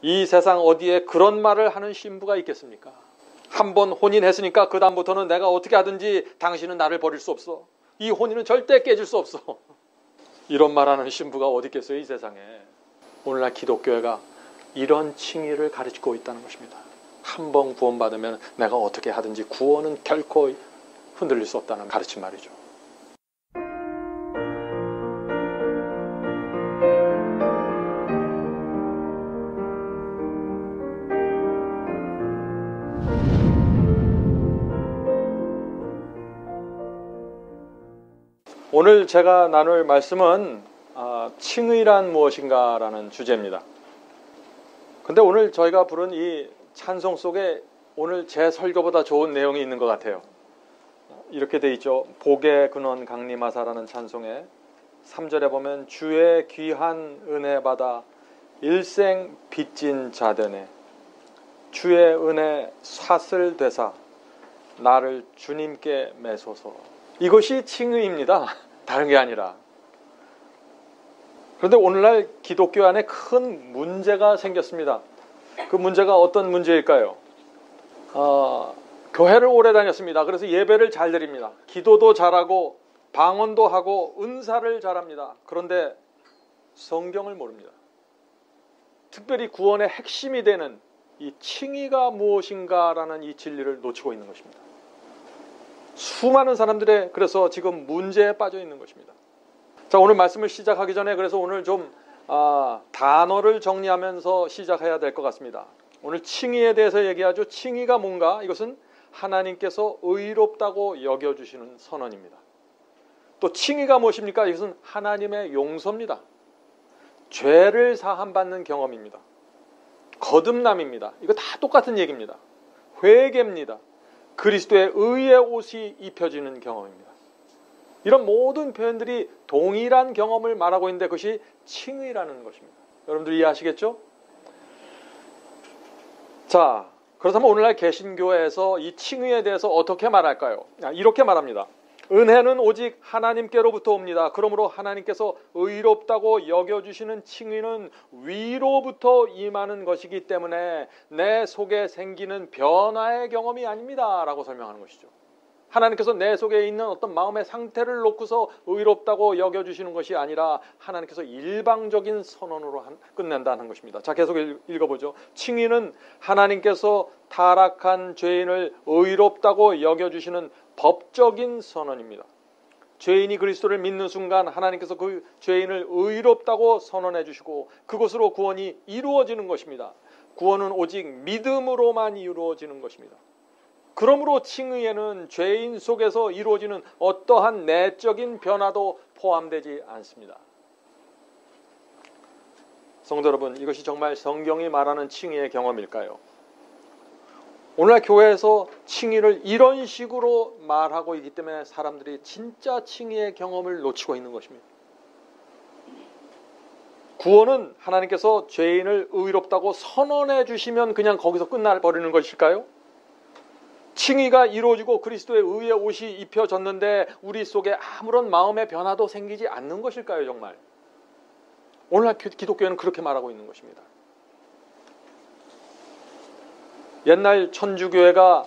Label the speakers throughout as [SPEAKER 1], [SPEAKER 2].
[SPEAKER 1] 이 세상 어디에 그런 말을 하는 신부가 있겠습니까? 한번 혼인했으니까 그 다음부터는 내가 어떻게 하든지 당신은 나를 버릴 수 없어. 이 혼인은 절대 깨질 수 없어. 이런 말하는 신부가 어디 있겠어요, 이 세상에. 오늘날 기독교회가 이런 칭의를 가르치고 있다는 것입니다. 한 번 구원받으면 내가 어떻게 하든지 구원은 결코 흔들릴 수 없다는 가르침 말이죠. 오늘 제가 나눌 말씀은 칭의란 무엇인가 라는 주제입니다. 근데 오늘 저희가 부른 이 찬송 속에 오늘 제 설교보다 좋은 내용이 있는 것 같아요. 이렇게 돼 있죠. 복의 근원 강림하사라는 찬송에 3절에 보면 주의 귀한 은혜 받아 일생 빚진 자되네 주의 은혜 사슬 되사 나를 주님께 매소서. 이것이 칭의입니다. 다른 게 아니라. 그런데 오늘날 기독교 안에 큰 문제가 생겼습니다. 그 문제가 어떤 문제일까요? 교회를 오래 다녔습니다. 그래서 예배를 잘 드립니다. 기도도 잘하고 방언도 하고 은사를 잘합니다. 그런데 성경을 모릅니다. 특별히 구원의 핵심이 되는 이 칭의가 무엇인가라는 이 진리를 놓치고 있는 것입니다. 수많은 사람들의 그래서 지금 문제에 빠져 있는 것입니다. 자, 오늘 말씀을 시작하기 전에 그래서 오늘 좀 단어를 정리하면서 시작해야 될 것 같습니다. 오늘 칭의에 대해서 얘기하죠. 칭의가 뭔가? 이것은 하나님께서 의롭다고 여겨주시는 선언입니다. 또 칭의가 무엇입니까? 이것은 하나님의 용서입니다. 죄를 사함받는 경험입니다. 거듭남입니다. 이거 다 똑같은 얘기입니다. 회개입니다. 그리스도의 의의 옷이 입혀지는 경험입니다. 이런 모든 표현들이 동일한 경험을 말하고 있는데 그것이 칭의라는 것입니다. 여러분들 이해하시겠죠? 자, 그렇다면 오늘날 개신교에서 이 칭의에 대해서 어떻게 말할까요? 이렇게 말합니다. 은혜는 오직 하나님께로부터 옵니다. 그러므로 하나님께서 의롭다고 여겨주시는 칭의는 위로부터 임하는 것이기 때문에 내 속에 생기는 변화의 경험이 아닙니다. 라고 설명하는 것이죠. 하나님께서 내 속에 있는 어떤 마음의 상태를 놓고서 의롭다고 여겨주시는 것이 아니라 하나님께서 일방적인 선언으로 끝낸다는 것입니다. 자, 계속 읽어보죠. 칭의는 하나님께서 타락한 죄인을 의롭다고 여겨주시는 법적인 선언입니다. 죄인이 그리스도를 믿는 순간 하나님께서 그 죄인을 의롭다고 선언해 주시고 그것으로 구원이 이루어지는 것입니다. 구원은 오직 믿음으로만 이루어지는 것입니다. 그러므로 칭의에는 죄인 속에서 이루어지는 어떠한 내적인 변화도 포함되지 않습니다. 성도 여러분, 이것이 정말 성경이 말하는 칭의의 경험일까요? 오늘날 교회에서 칭의를 이런 식으로 말하고 있기 때문에 사람들이 진짜 칭의의 경험을 놓치고 있는 것입니다. 구원은 하나님께서 죄인을 의롭다고 선언해 주시면 그냥 거기서 끝나버리는 것일까요? 칭의가 이루어지고 그리스도의 의의 옷이 입혀졌는데 우리 속에 아무런 마음의 변화도 생기지 않는 것일까요, 정말? 오늘날 기독교회는 그렇게 말하고 있는 것입니다. 옛날 천주교회가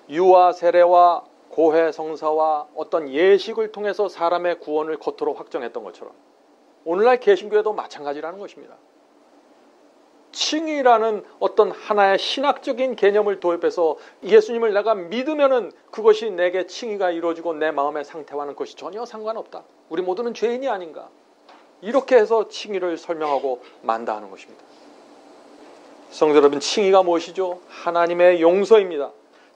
[SPEAKER 1] 유아 세례와 고해 성사와 어떤 예식을 통해서 사람의 구원을 겉으로 확정했던 것처럼 오늘날 개신교회도 마찬가지라는 것입니다. 칭의라는 어떤 하나의 신학적인 개념을 도입해서 예수님을 내가 믿으면은 그것이 내게 칭의가 이루어지고 내 마음의 상태와는 그것이 전혀 상관없다. 우리 모두는 죄인이 아닌가. 이렇게 해서 칭의를 설명하고 만다하는 것입니다. 성도 여러분, 칭의가 무엇이죠? 하나님의 용서입니다.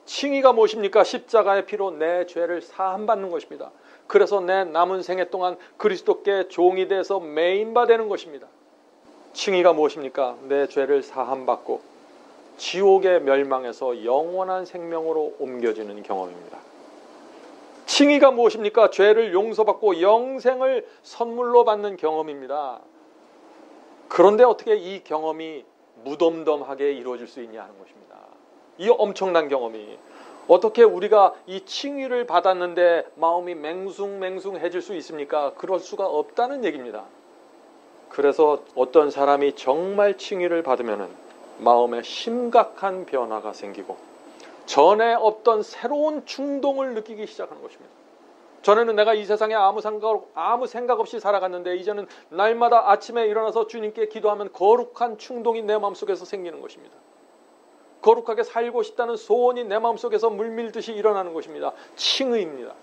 [SPEAKER 1] 칭의가 무엇입니까? 십자가의 피로 내 죄를 사함받는 것입니다. 그래서 내 남은 생애 동안 그리스도께 종이 돼서 매인바 되는 것입니다. 칭의가 무엇입니까? 내 죄를 사함받고 지옥의 멸망에서 영원한 생명으로 옮겨지는 경험입니다. 칭의가 무엇입니까? 죄를 용서받고 영생을 선물로 받는 경험입니다. 그런데 어떻게 이 경험이 무덤덤하게 이루어질 수 있냐 하는 것입니다. 이 엄청난 경험이 어떻게 우리가 이 칭의를 받았는데 마음이 맹숭맹숭해질 수 있습니까? 그럴 수가 없다는 얘기입니다. 그래서 어떤 사람이 정말 칭의를 받으면은 마음에 심각한 변화가 생기고 전에 없던 새로운 충동을 느끼기 시작하는 것입니다. 전에는 내가 이 세상에 아무 생각 없이 살아갔는데 이제는 날마다 아침에 일어나서 주님께 기도하면 거룩한 충동이 내 마음속에서 생기는 것입니다. 거룩하게 살고 싶다는 소원이 내 마음속에서 물밀듯이 일어나는 것입니다. 칭의입니다.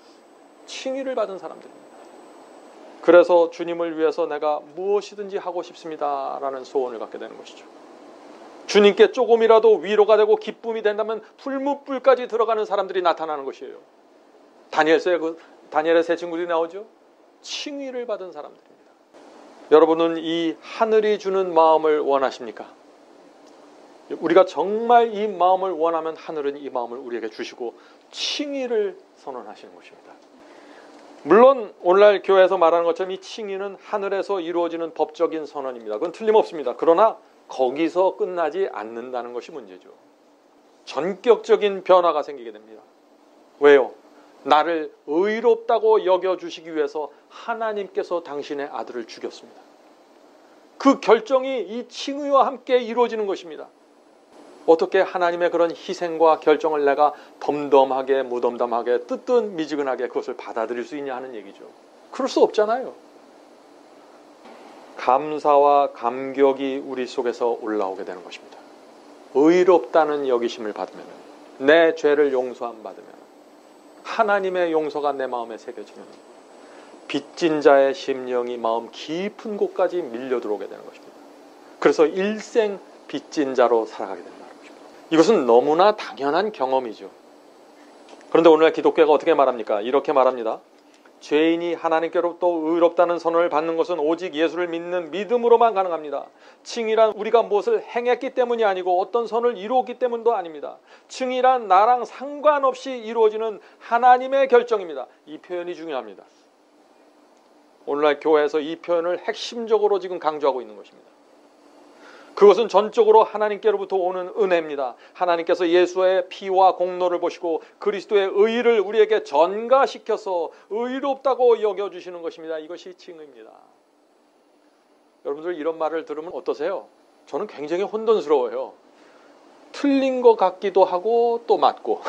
[SPEAKER 1] 칭의를 받은 사람들입니다. 그래서 주님을 위해서 내가 무엇이든지 하고 싶습니다 라는 소원을 갖게 되는 것이죠. 주님께 조금이라도 위로가 되고 기쁨이 된다면 풀무불까지 들어가는 사람들이 나타나는 것이에요. 다니엘의 세 친구들이 나오죠. 칭의를 받은 사람들입니다. 여러분은 이 하늘이 주는 마음을 원하십니까? 우리가 정말 이 마음을 원하면 하늘은 이 마음을 우리에게 주시고 칭의를 선언하시는 것입니다. 물론 오늘날 교회에서 말하는 것처럼 이 칭의는 하늘에서 이루어지는 법적인 선언입니다. 그건 틀림없습니다. 그러나 거기서 끝나지 않는다는 것이 문제죠. 전격적인 변화가 생기게 됩니다. 왜요? 나를 의롭다고 여겨주시기 위해서 하나님께서 당신의 아들을 죽였습니다. 그 결정이 이 칭의와 함께 이루어지는 것입니다. 어떻게 하나님의 그런 희생과 결정을 내가 덤덤하게 무덤덤하게 뜨뜻미지근하게 그것을 받아들일 수 있냐 하는 얘기죠. 그럴 수 없잖아요. 감사와 감격이 우리 속에서 올라오게 되는 것입니다. 의롭다는 여기심을 받으면, 내 죄를 용서함 받으면, 하나님의 용서가 내 마음에 새겨지면 빚진 자의 심령이 마음 깊은 곳까지 밀려 들어오게 되는 것입니다. 그래서 일생 빚진 자로 살아가게 된다는 것입니다. 이것은 너무나 당연한 경험이죠. 그런데 오늘날 기독교가 어떻게 말합니까? 이렇게 말합니다. 죄인이 하나님께로부터 의롭다는 선언을 받는 것은 오직 예수를 믿는 믿음으로만 가능합니다. 칭의란 우리가 무엇을 행했기 때문이 아니고 어떤 선을 이루었기 때문도 아닙니다. 칭의란 나랑 상관없이 이루어지는 하나님의 결정입니다. 이 표현이 중요합니다. 오늘날 교회에서 이 표현을 핵심적으로 지금 강조하고 있는 것입니다. 그것은 전적으로 하나님께로부터 오는 은혜입니다. 하나님께서 예수의 피와 공로를 보시고 그리스도의 의를 우리에게 전가시켜서 의롭다고 여겨주시는 것입니다. 이것이 칭의입니다. 여러분들 이런 말을 들으면 어떠세요? 저는 굉장히 혼돈스러워요. 틀린 것 같기도 하고 또 맞고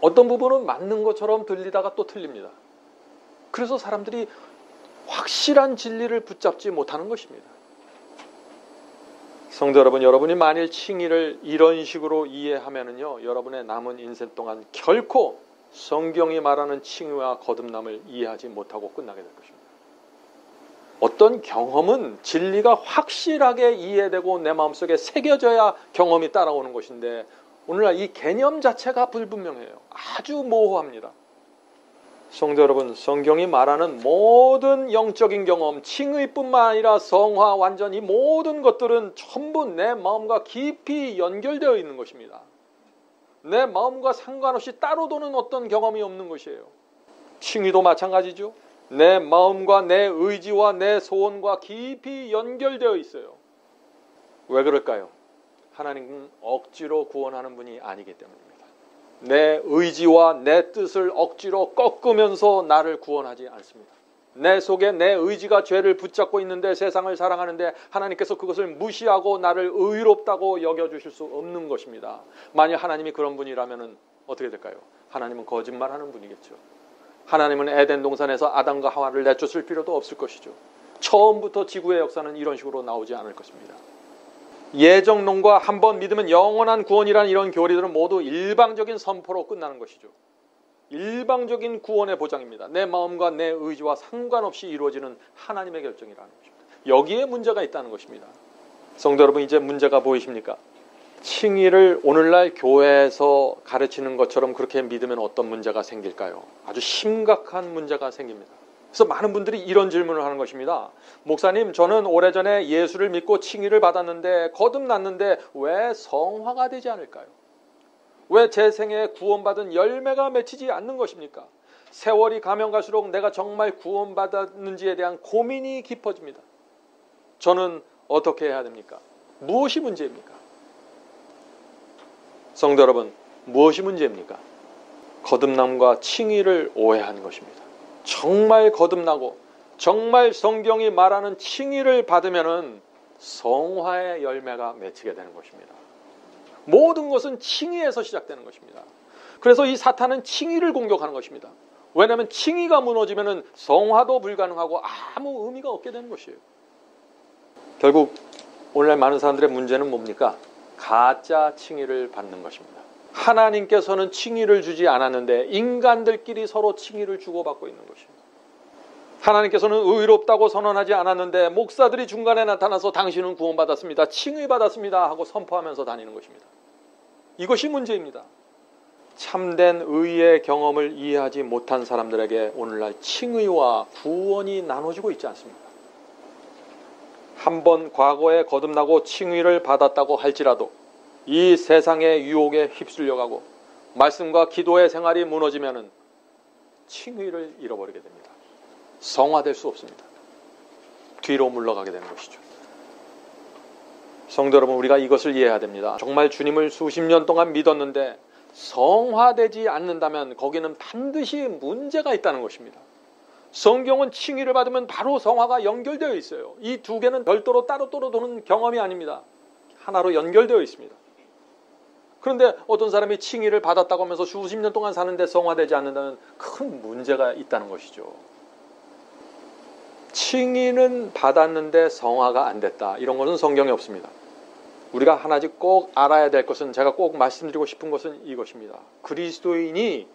[SPEAKER 1] 어떤 부분은 맞는 것처럼 들리다가 또 틀립니다. 그래서 사람들이 확실한 진리를 붙잡지 못하는 것입니다. 성도 여러분, 여러분이 만일 칭의를 이런 식으로 이해하면은요, 여러분의 남은 인생 동안 결코 성경이 말하는 칭의와 거듭남을 이해하지 못하고 끝나게 될 것입니다. 어떤 경험은 진리가 확실하게 이해되고 내 마음속에 새겨져야 경험이 따라오는 것인데 오늘날 이 개념 자체가 불분명해요. 아주 모호합니다. 성도 여러분, 성경이 말하는 모든 영적인 경험, 칭의뿐만 아니라 성화, 완전 이 모든 것들은 전부 내 마음과 깊이 연결되어 있는 것입니다. 내 마음과 상관없이 따로 도는 어떤 경험이 없는 것이에요. 칭의도 마찬가지죠. 내 마음과 내 의지와 내 소원과 깊이 연결되어 있어요. 왜 그럴까요? 하나님은 억지로 구원하는 분이 아니기 때문입니다. 내 의지와 내 뜻을 억지로 꺾으면서 나를 구원하지 않습니다. 내 속에 내 의지가 죄를 붙잡고 있는데 세상을 사랑하는데 하나님께서 그것을 무시하고 나를 의롭다고 여겨주실 수 없는 것입니다. 만약 하나님이 그런 분이라면 어떻게 될까요? 하나님은 거짓말하는 분이겠죠. 하나님은 에덴 동산에서 아담과 하와를 내쫓을 필요도 없을 것이죠. 처음부터 지구의 역사는 이런 식으로 나오지 않을 것입니다. 예정론과 한번 믿으면 영원한 구원이라는 이런 교리들은 모두 일방적인 선포로 끝나는 것이죠. 일방적인 구원의 보장입니다. 내 마음과 내 의지와 상관없이 이루어지는 하나님의 결정이라는 것입니다. 여기에 문제가 있다는 것입니다. 성도 여러분, 이제 문제가 보이십니까? 칭의를 오늘날 교회에서 가르치는 것처럼 그렇게 믿으면 어떤 문제가 생길까요? 아주 심각한 문제가 생깁니다. 그래서 많은 분들이 이런 질문을 하는 것입니다. 목사님, 저는 오래전에 예수를 믿고 칭의를 받았는데 거듭났는데 왜 성화가 되지 않을까요? 왜 제 생에 구원받은 열매가 맺히지 않는 것입니까? 세월이 가면 갈수록 내가 정말 구원받았는지에 대한 고민이 깊어집니다. 저는 어떻게 해야 됩니까? 무엇이 문제입니까? 성도 여러분, 무엇이 문제입니까? 거듭남과 칭의를 오해하는 것입니다. 정말 거듭나고 정말 성경이 말하는 칭의를 받으면은 성화의 열매가 맺히게 되는 것입니다. 모든 것은 칭의에서 시작되는 것입니다. 그래서 이 사탄은 칭의를 공격하는 것입니다. 왜냐하면 칭의가 무너지면은 성화도 불가능하고 아무 의미가 없게 되는 것이에요. 결국 오늘날 많은 사람들의 문제는 뭡니까? 가짜 칭의를 받는 것입니다. 하나님께서는 칭의를 주지 않았는데 인간들끼리 서로 칭의를 주고받고 있는 것입니다. 하나님께서는 의롭다고 선언하지 않았는데 목사들이 중간에 나타나서 당신은 구원받았습니다, 칭의받았습니다 하고 선포하면서 다니는 것입니다. 이것이 문제입니다. 참된 의의 경험을 이해하지 못한 사람들에게 오늘날 칭의와 구원이 나눠지고 있지 않습니다. 한번 과거에 거듭나고 칭의를 받았다고 할지라도 이 세상의 유혹에 휩쓸려가고 말씀과 기도의 생활이 무너지면은 칭의를 잃어버리게 됩니다. 성화될 수 없습니다. 뒤로 물러가게 되는 것이죠. 성도 여러분, 우리가 이것을 이해해야 됩니다. 정말 주님을 수십 년 동안 믿었는데 성화되지 않는다면 거기는 반드시 문제가 있다는 것입니다. 성경은 칭의를 받으면 바로 성화가 연결되어 있어요. 이 두 개는 별도로 따로따로 도는 경험이 아닙니다. 하나로 연결되어 있습니다. 그런데 어떤 사람이 칭의를 받았다고 하면서 수십 년 동안 사는데 성화되지 않는다면 큰 문제가 있다는 것이죠. 칭의는 받았는데 성화가 안 됐다, 이런 것은 성경에 없습니다. 우리가 하나씩 꼭 알아야 될 것은, 제가 꼭 말씀드리고 싶은 것은 이것입니다. 그리스도인이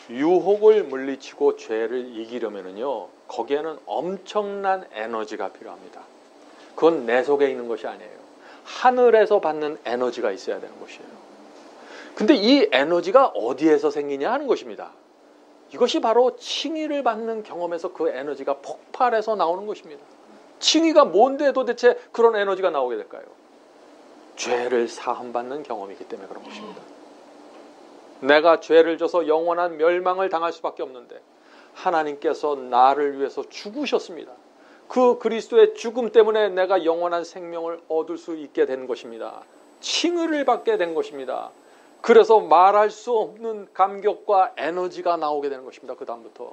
[SPEAKER 1] 유혹을 물리치고 죄를 이기려면요, 거기에는 엄청난 에너지가 필요합니다. 그건 내 속에 있는 것이 아니에요. 하늘에서 받는 에너지가 있어야 되는 것이에요. 근데 이 에너지가 어디에서 생기냐 하는 것입니다. 이것이 바로 칭의를 받는 경험에서 그 에너지가 폭발해서 나오는 것입니다. 칭의가 뭔데 도대체 그런 에너지가 나오게 될까요? 죄를 사함받는 경험이기 때문에 그런 것입니다. 내가 죄를 져서 영원한 멸망을 당할 수밖에 없는데 하나님께서 나를 위해서 죽으셨습니다. 그 그리스도의 죽음 때문에 내가 영원한 생명을 얻을 수 있게 된 것입니다. 칭의를 받게 된 것입니다. 그래서 말할 수 없는 감격과 에너지가 나오게 되는 것입니다. 그 다음부터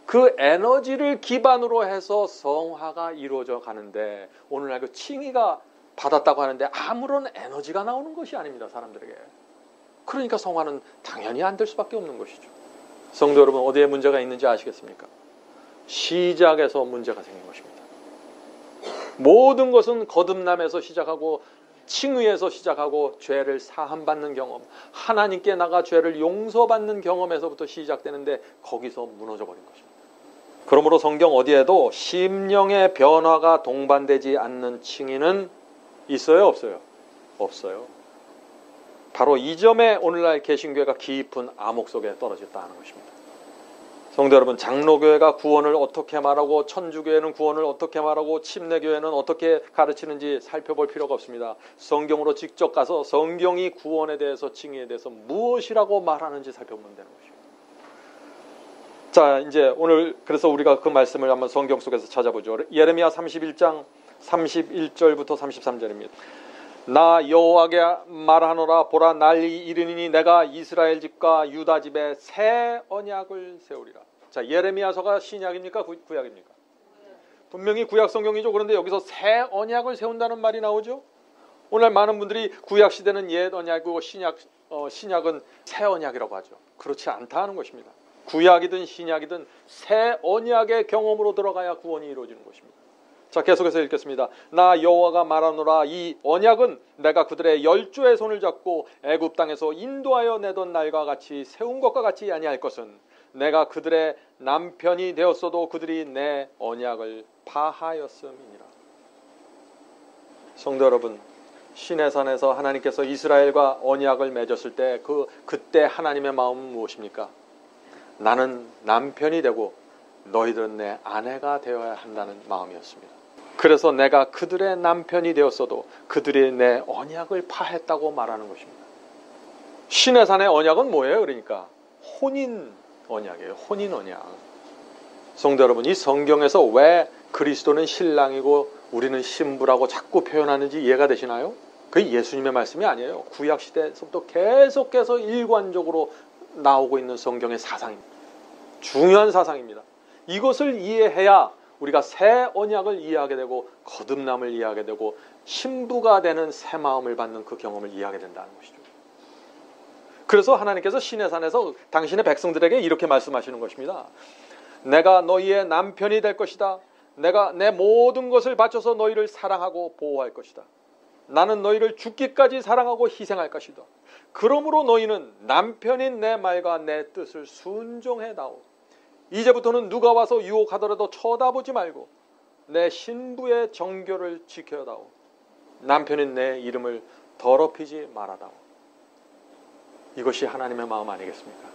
[SPEAKER 1] 그 에너지를 기반으로 해서 성화가 이루어져 가는데, 오늘날 그 칭의가 받았다고 하는데 아무런 에너지가 나오는 것이 아닙니다, 사람들에게. 그러니까 성화는 당연히 안 될 수밖에 없는 것이죠. 성도 여러분, 어디에 문제가 있는지 아시겠습니까? 시작에서 문제가 생긴 것입니다. 모든 것은 거듭남에서 시작하고 칭의에서 시작하고 죄를 사함받는 경험, 하나님께 나가 죄를 용서받는 경험에서부터 시작되는데 거기서 무너져 버린 것입니다. 그러므로 성경 어디에도 심령의 변화가 동반되지 않는 칭의는 있어요, 없어요? 없어요. 바로 이 점에 오늘날 개신교회가 깊은 암흑 속에 떨어졌다 하는 것입니다. 성도 여러분, 장로교회가 구원을 어떻게 말하고 천주교회는 구원을 어떻게 말하고 침례교회는 어떻게 가르치는지 살펴볼 필요가 없습니다. 성경으로 직접 가서 성경이 구원에 대해서, 칭의에 대해서 무엇이라고 말하는지 살펴보면 되는 것입니다. 자, 이제 오늘 그래서 우리가 그 말씀을 한번 성경 속에서 찾아보죠. 예레미야 31장 31절부터 33절입니다. 나 여호와께 말하노라, 보라 날이 이르니니 내가 이스라엘 집과 유다 집에 새 언약을 세우리라. 자, 예레미야서가 신약입니까, 구약입니까? 분명히 구약 성경이죠. 그런데 여기서 새 언약을 세운다는 말이 나오죠. 오늘 많은 분들이 구약 시대는 옛 언약이고 신약은 새 언약이라고 하죠. 그렇지 않다 하는 것입니다. 구약이든 신약이든 새 언약의 경험으로 들어가야 구원이 이루어지는 것입니다. 자, 계속해서 읽겠습니다. 나 여호와가 말하노라, 이 언약은 내가 그들의 열조의 손을 잡고 애굽 땅에서 인도하여 내던 날과 같이 세운 것과 같이 아니할 것은, 내가 그들의 남편이 되었어도 그들이 내 언약을 파하였음이니라. 성도 여러분, 시내산에서 하나님께서 이스라엘과 언약을 맺었을 때 그때 하나님의 마음은 무엇입니까? 나는 남편이 되고 너희들은 내 아내가 되어야 한다는 마음이었습니다. 그래서 내가 그들의 남편이 되었어도 그들이 내 언약을 파했다고 말하는 것입니다. 시내산의 언약은 뭐예요? 그러니까 혼인 언약이에요. 혼인 언약. 성도 여러분, 이 성경에서 왜 그리스도는 신랑이고 우리는 신부라고 자꾸 표현하는지 이해가 되시나요? 그게 예수님의 말씀이 아니에요. 구약 시대에서부터 계속해서 일관적으로 나오고 있는 성경의 사상입니다. 중요한 사상입니다. 이것을 이해해야 우리가 새 언약을 이해하게 되고 거듭남을 이해하게 되고 신부가 되는 새 마음을 받는 그 경험을 이해하게 된다는 것이죠. 그래서 하나님께서 시내산에서 당신의 백성들에게 이렇게 말씀하시는 것입니다. 내가 너희의 남편이 될 것이다. 내가 내 모든 것을 바쳐서 너희를 사랑하고 보호할 것이다. 나는 너희를 죽기까지 사랑하고 희생할 것이다. 그러므로 너희는 남편인 내 말과 내 뜻을 순종해다오. 이제부터는 누가 와서 유혹하더라도 쳐다보지 말고 내 신부의 정교를 지켜다오. 남편인 내 이름을 더럽히지 말아다오. 이것이 하나님의 마음 아니겠습니까?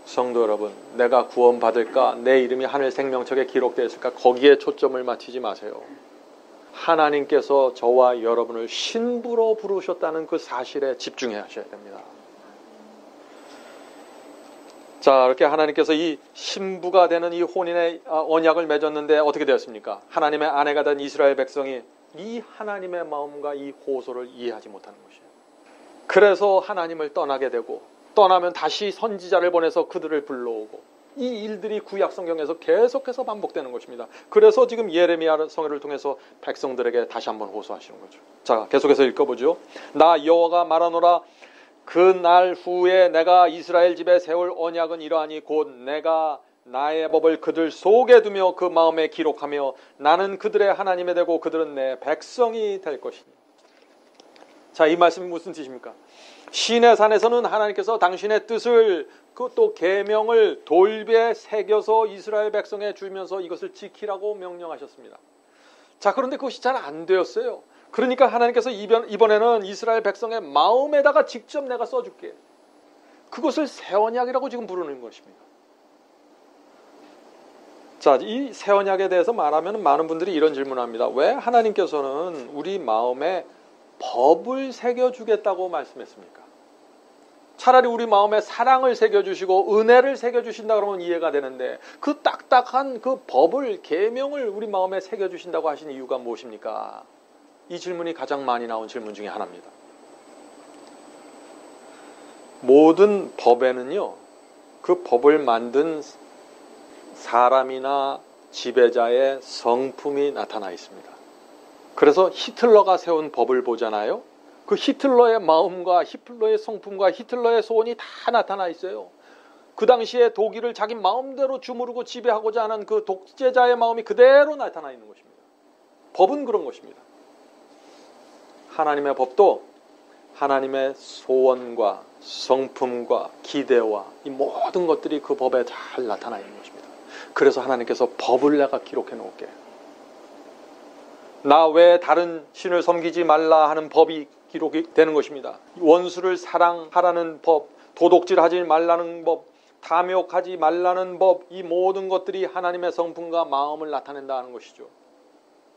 [SPEAKER 1] 성도 여러분, 내가 구원받을까? 내 이름이 하늘 생명책에 기록되어 있을까? 거기에 초점을 맞추지 마세요. 하나님께서 저와 여러분을 신부로 부르셨다는 그 사실에 집중해야 하셔야 됩니다. 자, 이렇게 하나님께서 이 신부가 되는 이 혼인의 언약을 맺었는데 어떻게 되었습니까? 하나님의 아내가 된 이스라엘 백성이 이 하나님의 마음과 이 호소를 이해하지 못하는 것이에요. 그래서 하나님을 떠나게 되고 떠나면 다시 선지자를 보내서 그들을 불러오고 이 일들이 구약 성경에서 계속해서 반복되는 것입니다. 그래서 지금 예레미야 성회를 통해서 백성들에게 다시 한번 호소하시는 거죠. 자, 계속해서 읽어보죠. 나 여호와가 말하노라. 그 날 후에 내가 이스라엘 집에 세울 언약은 이러하니 곧 내가 나의 법을 그들 속에 두며 그 마음에 기록하며 나는 그들의 하나님이 되고 그들은 내 백성이 될 것이니. 자, 이 말씀이 무슨 뜻입니까? 시내산에서는 하나님께서 당신의 뜻을 또 계명을 돌비에 새겨서 이스라엘 백성에 주면서 이것을 지키라고 명령하셨습니다. 자, 그런데 그것이 잘 안 되었어요. 그러니까 하나님께서 이번에는 이스라엘 백성의 마음에다가 직접 내가 써줄게. 그것을 새 언약이라고 지금 부르는 것입니다. 자, 이 새 언약에 대해서 말하면 많은 분들이 이런 질문을 합니다. 왜 하나님께서는 우리 마음에 법을 새겨주겠다고 말씀했습니까? 차라리 우리 마음에 사랑을 새겨주시고 은혜를 새겨주신다 그러면 이해가 되는데 그 딱딱한 그 법을 계명을 우리 마음에 새겨주신다고 하신 이유가 무엇입니까? 이 질문이 가장 많이 나온 질문 중에 하나입니다. 모든 법에는요, 그 법을 만든 사람이나 지배자의 성품이 나타나 있습니다. 그래서 히틀러가 세운 법을 보잖아요. 그 히틀러의 마음과 히틀러의 성품과 히틀러의 소원이 다 나타나 있어요. 그 당시에 독일을 자기 마음대로 주무르고 지배하고자 하는 그 독재자의 마음이 그대로 나타나 있는 것입니다. 법은 그런 것입니다. 하나님의 법도 하나님의 소원과 성품과 기대와 이 모든 것들이 그 법에 잘 나타나 있는 것입니다. 그래서 하나님께서 법을 내가 기록해 놓을게. 나 외에 다른 신을 섬기지 말라 하는 법이 기록이 되는 것입니다. 원수를 사랑하라는 법, 도둑질하지 말라는 법, 탐욕하지 말라는 법, 이 모든 것들이 하나님의 성품과 마음을 나타낸다는 것이죠.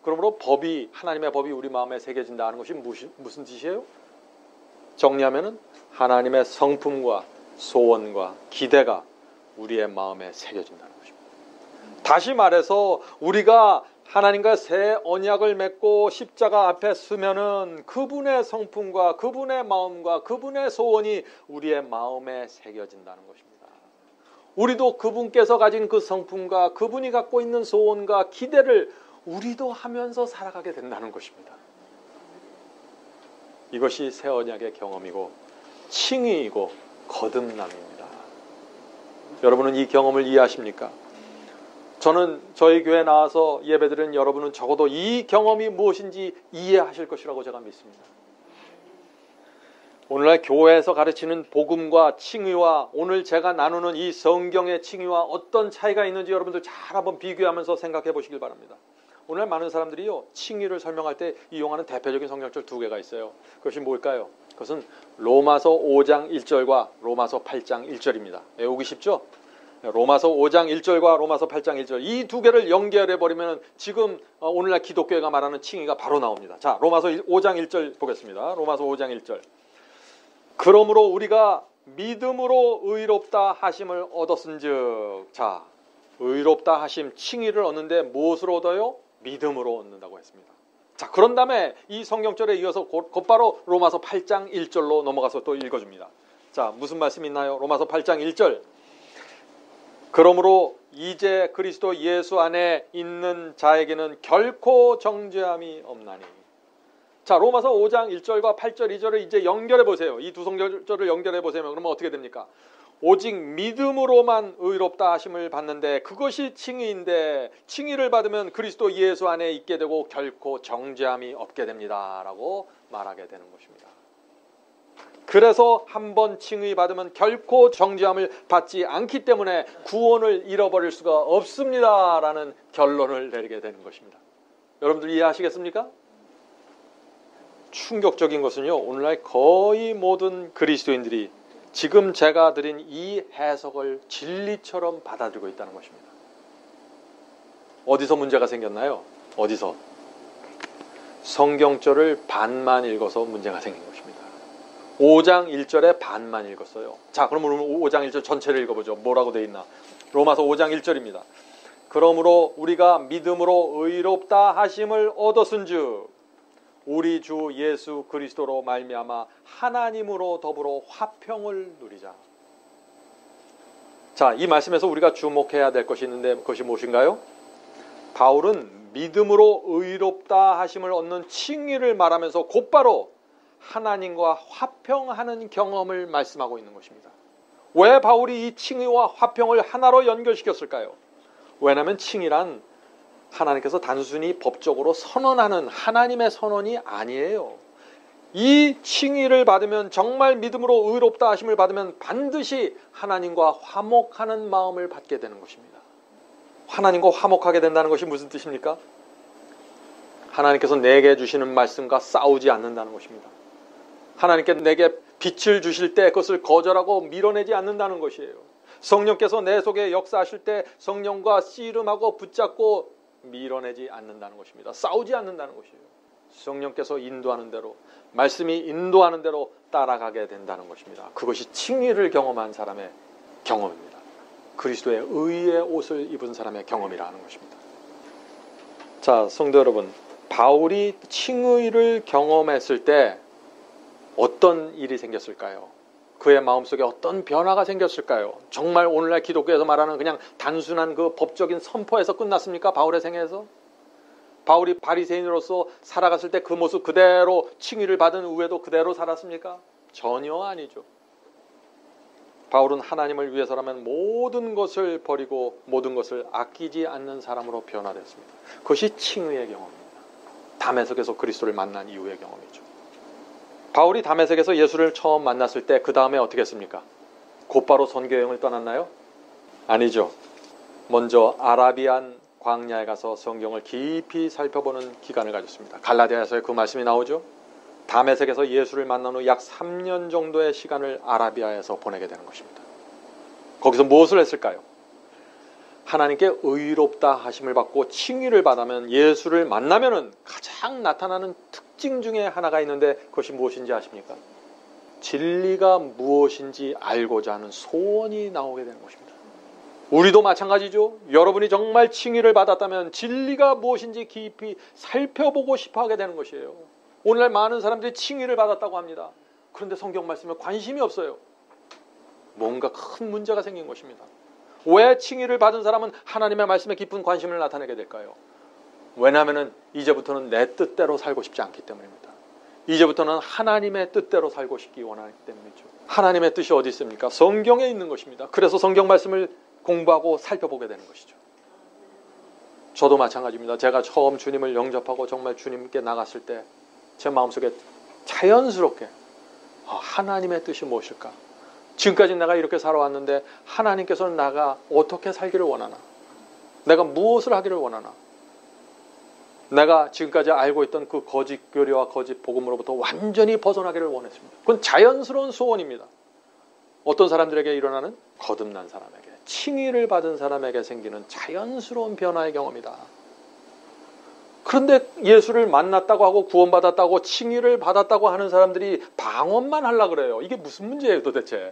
[SPEAKER 1] 그러므로 법이, 하나님의 법이 우리 마음에 새겨진다는 것이 무슨 뜻이에요? 정리하면은 하나님의 성품과 소원과 기대가 우리의 마음에 새겨진다는 것입니다. 다시 말해서 우리가 하나님과 새 언약을 맺고 십자가 앞에 서면은 그분의 성품과 그분의 마음과 그분의 소원이 우리의 마음에 새겨진다는 것입니다. 우리도 그분께서 가진 그 성품과 그분이 갖고 있는 소원과 기대를 우리도 하면서 살아가게 된다는 것입니다. 이것이 새 언약의 경험이고 칭의이고 거듭남입니다. 여러분은 이 경험을 이해하십니까? 저는 저희 교회에 나와서 예배드리는 여러분은 적어도 이 경험이 무엇인지 이해하실 것이라고 제가 믿습니다. 오늘날 교회에서 가르치는 복음과 칭의와 오늘 제가 나누는 이 성경의 칭의와 어떤 차이가 있는지 여러분들 잘 한번 비교하면서 생각해 보시길 바랍니다. 오늘 많은 사람들이요, 칭의를 설명할 때 이용하는 대표적인 성경절 두 개가 있어요. 그것이 뭘까요? 그것은 로마서 5장 1절과 로마서 8장 1절입니다. 외우기 쉽죠? 로마서 5장 1절과 로마서 8장 1절 이 두 개를 연결해 버리면 지금 오늘날 기독교회가 말하는 칭의가 바로 나옵니다. 자, 로마서 5장 1절 보겠습니다. 로마서 5장 1절. 그러므로 우리가 믿음으로 의롭다 하심을 얻었은즉. 자, 의롭다 하심, 칭의를 얻는데 무엇으로 얻어요? 믿음으로 얻는다고 했습니다. 자, 그런 다음에 이 성경절에 이어서 곧바로 로마서 8장 1절로 넘어가서 또 읽어줍니다. 자, 무슨 말씀이 있나요? 로마서 8장 1절. 그러므로 이제 그리스도 예수 안에 있는 자에게는 결코 정죄함이 없나니. 자, 로마서 5장 1절과 8절 2절을 이제 연결해 보세요. 이 두 성절을 연결해 보세요. 그러면 어떻게 됩니까? 오직 믿음으로만 의롭다 하심을 받는데 그것이 칭의인데 칭의를 받으면 그리스도 예수 안에 있게 되고 결코 정죄함이 없게 됩니다. 라고 말하게 되는 것입니다. 그래서 한번 칭의 받으면 결코 정죄함을 받지 않기 때문에 구원을 잃어버릴 수가 없습니다. 라는 결론을 내리게 되는 것입니다. 여러분들 이해하시겠습니까? 충격적인 것은요, 오늘날 거의 모든 그리스도인들이 지금 제가 드린 이 해석을 진리처럼 받아들이고 있다는 것입니다. 어디서 문제가 생겼나요? 어디서? 성경절을 반만 읽어서 문제가 생긴 것입니다. 5장 1절에 반만 읽었어요. 자, 그럼 5장 1절 전체를 읽어보죠. 뭐라고 되어 있나? 로마서 5장 1절입니다. 그러므로 우리가 믿음으로 의롭다 하심을 얻었은즉 우리 주 예수 그리스도로 말미암아 하나님으로 더불어 화평을 누리자. 자, 이 말씀에서 우리가 주목해야 될 것이 있는데 그것이 무엇인가요? 바울은 믿음으로 의롭다 하심을 얻는 칭의를 말하면서 곧바로 하나님과 화평하는 경험을 말씀하고 있는 것입니다. 왜 바울이 이 칭의와 화평을 하나로 연결시켰을까요? 왜냐하면 칭의란 하나님께서 단순히 법적으로 선언하는 하나님의 선언이 아니에요. 이 칭의를 받으면, 정말 믿음으로 의롭다 하심을 받으면 반드시 하나님과 화목하는 마음을 받게 되는 것입니다. 하나님과 화목하게 된다는 것이 무슨 뜻입니까? 하나님께서 내게 주시는 말씀과 싸우지 않는다는 것입니다. 하나님께 내게 빛을 주실 때 그것을 거절하고 밀어내지 않는다는 것이에요. 성령께서 내 속에 역사하실 때 성령과 씨름하고 붙잡고 밀어내지 않는다는 것입니다. 싸우지 않는다는 것이에요. 성령께서 인도하는 대로, 말씀이 인도하는 대로 따라가게 된다는 것입니다. 그것이 칭의를 경험한 사람의 경험입니다. 그리스도의 의의 옷을 입은 사람의 경험이라는 것입니다. 자, 성도 여러분, 바울이 칭의를 경험했을 때 어떤 일이 생겼을까요? 그의 마음속에 어떤 변화가 생겼을까요? 정말 오늘날 기독교에서 말하는 그냥 단순한 그 법적인 선포에서 끝났습니까? 바울의 생애에서? 바울이 바리새인으로서 살아갔을 때 그 모습 그대로 칭의를 받은 후에도 그대로 살았습니까? 전혀 아니죠. 바울은 하나님을 위해서라면 모든 것을 버리고 모든 것을 아끼지 않는 사람으로 변화됐습니다. 그것이 칭의의 경험입니다. 다메섹에서 그리스도를 만난 이후의 경험이죠. 바울이 다메섹에서 예수를 처음 만났을 때 그 다음에 어떻게 했습니까? 곧바로 선교 여행을 떠났나요? 아니죠. 먼저 아라비안 광야에 가서 성경을 깊이 살펴보는 기간을 가졌습니다. 갈라디아에서 그 말씀이 나오죠. 다메섹에서 예수를 만난 후 약 3년 정도의 시간을 아라비아에서 보내게 되는 것입니다. 거기서 무엇을 했을까요? 하나님께 의롭다 하심을 받고 칭의를 받으면, 예수를 만나면은 가장 나타나는 특징 중에 하나가 있는데 그것이 무엇인지 아십니까? 진리가 무엇인지 알고자 하는 소원이 나오게 되는 것입니다. 우리도 마찬가지죠. 여러분이 정말 칭의를 받았다면 진리가 무엇인지 깊이 살펴보고 싶어 하게 되는 것이에요. 오늘날 많은 사람들이 칭의를 받았다고 합니다. 그런데 성경 말씀에 관심이 없어요. 뭔가 큰 문제가 생긴 것입니다. 왜 칭의를 받은 사람은 하나님의 말씀에 깊은 관심을 나타내게 될까요? 왜냐하면 이제부터는 내 뜻대로 살고 싶지 않기 때문입니다. 이제부터는 하나님의 뜻대로 살고 싶기 원하기 때문이죠. 하나님의 뜻이 어디 있습니까? 성경에 있는 것입니다. 그래서 성경 말씀을 공부하고 살펴보게 되는 것이죠. 저도 마찬가지입니다. 제가 처음 주님을 영접하고 정말 주님께 나갔을 때 제 마음속에 자연스럽게 하나님의 뜻이 무엇일까? 지금까지 내가 이렇게 살아왔는데 하나님께서는 나가 어떻게 살기를 원하나? 내가 무엇을 하기를 원하나? 내가 지금까지 알고 있던 그 거짓 교리와 거짓 복음으로부터 완전히 벗어나기를 원했습니다. 그건 자연스러운 소원입니다. 어떤 사람들에게 일어나는? 거듭난 사람에게, 칭의를 받은 사람에게 생기는 자연스러운 변화의 경험이다. 그런데 예수를 만났다고 하고 구원받았다고 칭의를 받았다고 하는 사람들이 방언만 하려고 그래요. 이게 무슨 문제예요 도대체?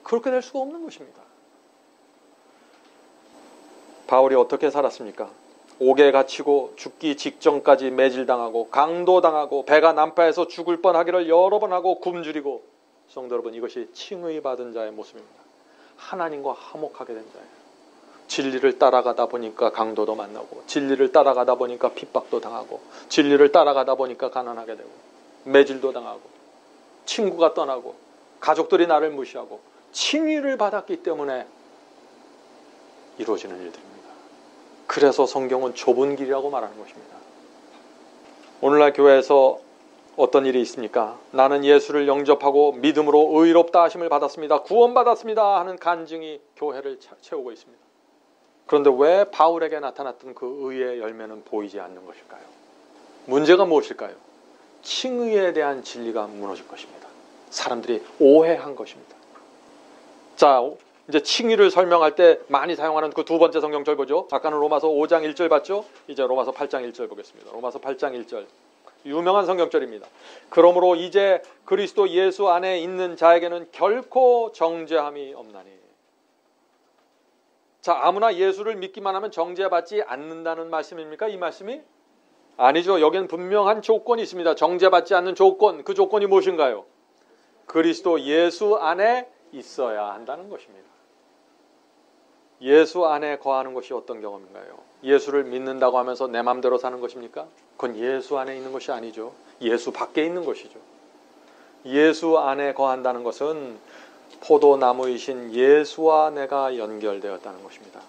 [SPEAKER 1] 그렇게 될 수가 없는 것입니다. 바울이 어떻게 살았습니까? 옥에 갇히고 죽기 직전까지 매질당하고 강도당하고 배가 난파해서 죽을 뻔하기를 여러 번 하고 굶주리고, 성도 여러분, 이것이 칭의 받은 자의 모습입니다. 하나님과 화목하게 된 자예요. 진리를 따라가다 보니까 강도도 만나고, 진리를 따라가다 보니까 핍박도 당하고, 진리를 따라가다 보니까 가난하게 되고, 매질도 당하고, 친구가 떠나고, 가족들이 나를 무시하고, 칭의를 받았기 때문에 이루어지는 일들입니다. 그래서 성경은 좁은 길이라고 말하는 것입니다. 오늘날 교회에서 어떤 일이 있습니까? 나는 예수를 영접하고 믿음으로 의롭다 하심을 받았습니다. 구원받았습니다 하는 간증이 교회를 채우고 있습니다. 그런데 왜 바울에게 나타났던 그 의의 열매는 보이지 않는 것일까요? 문제가 무엇일까요? 칭의에 대한 진리가 무너진 것입니다. 사람들이 오해한 것입니다. 자, 이제 칭의를 설명할 때 많이 사용하는 그 두 번째 성경절 보죠. 아까는 로마서 5장 1절 봤죠? 이제 로마서 8장 1절 보겠습니다. 로마서 8장 1절. 유명한 성경절입니다. 그러므로 이제 그리스도 예수 안에 있는 자에게는 결코 정죄함이 없나니. 자, 아무나 예수를 믿기만 하면 정죄받지 않는다는 말씀입니까? 이 말씀이? 아니죠. 여기는 분명한 조건이 있습니다. 정죄받지 않는 조건. 그 조건이 무엇인가요? 그리스도 예수 안에 있어야 한다는 것입니다. 예수 안에 거하는 것이 어떤 경험인가요? 예수를 믿는다고 하면서 내 마음대로 사는 것입니까? 그건 예수 안에 있는 것이 아니죠. 예수 밖에 있는 것이죠. 예수 안에 거한다는 것은 포도나무이신 예수와 내가 연결되었다는 것입니다.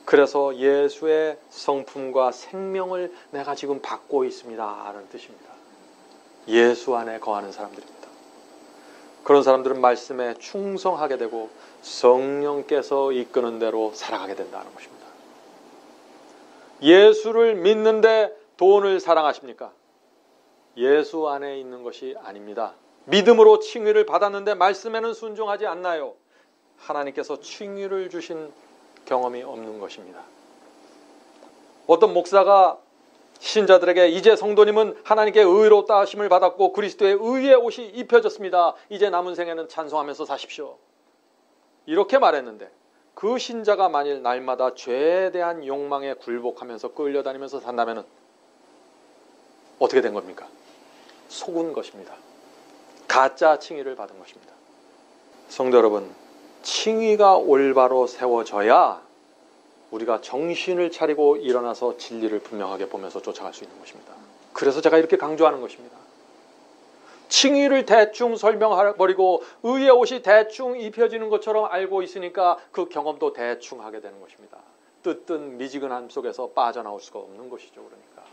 [SPEAKER 1] 그래서 예수의 성품과 생명을 내가 지금 받고 있습니다 라는 뜻입니다. 예수 안에 거하는 사람들입니다. 그런 사람들은 말씀에 충성하게 되고 성령께서 이끄는 대로 살아가게 된다는 것입니다. 예수를 믿는데 돈을 사랑하십니까? 예수 안에 있는 것이 아닙니다. 믿음으로 칭의를 받았는데 말씀에는 순종하지 않나요? 하나님께서 칭의를 주신 경험이 없는 것입니다. 어떤 목사가 신자들에게 이제 성도님은 하나님께 의롭다 하심을 받았고 그리스도의 의의 옷이 입혀졌습니다. 이제 남은 생에는 찬송하면서 사십시오. 이렇게 말했는데 그 신자가 만일 날마다 죄에 대한 욕망에 굴복하면서 끌려다니면서 산다면 어떻게 된 겁니까? 속은 것입니다. 가짜 칭의를 받은 것입니다. 성도 여러분, 칭의가 올바로 세워져야 우리가 정신을 차리고 일어나서 진리를 분명하게 보면서 쫓아갈 수 있는 것입니다. 그래서 제가 이렇게 강조하는 것입니다. 칭의를 대충 설명해버리고 의의 옷이 대충 입혀지는 것처럼 알고 있으니까 그 경험도 대충 하게 되는 것입니다. 뜨뜻 미지근함 속에서 빠져나올 수가 없는 것이죠. 그러니까.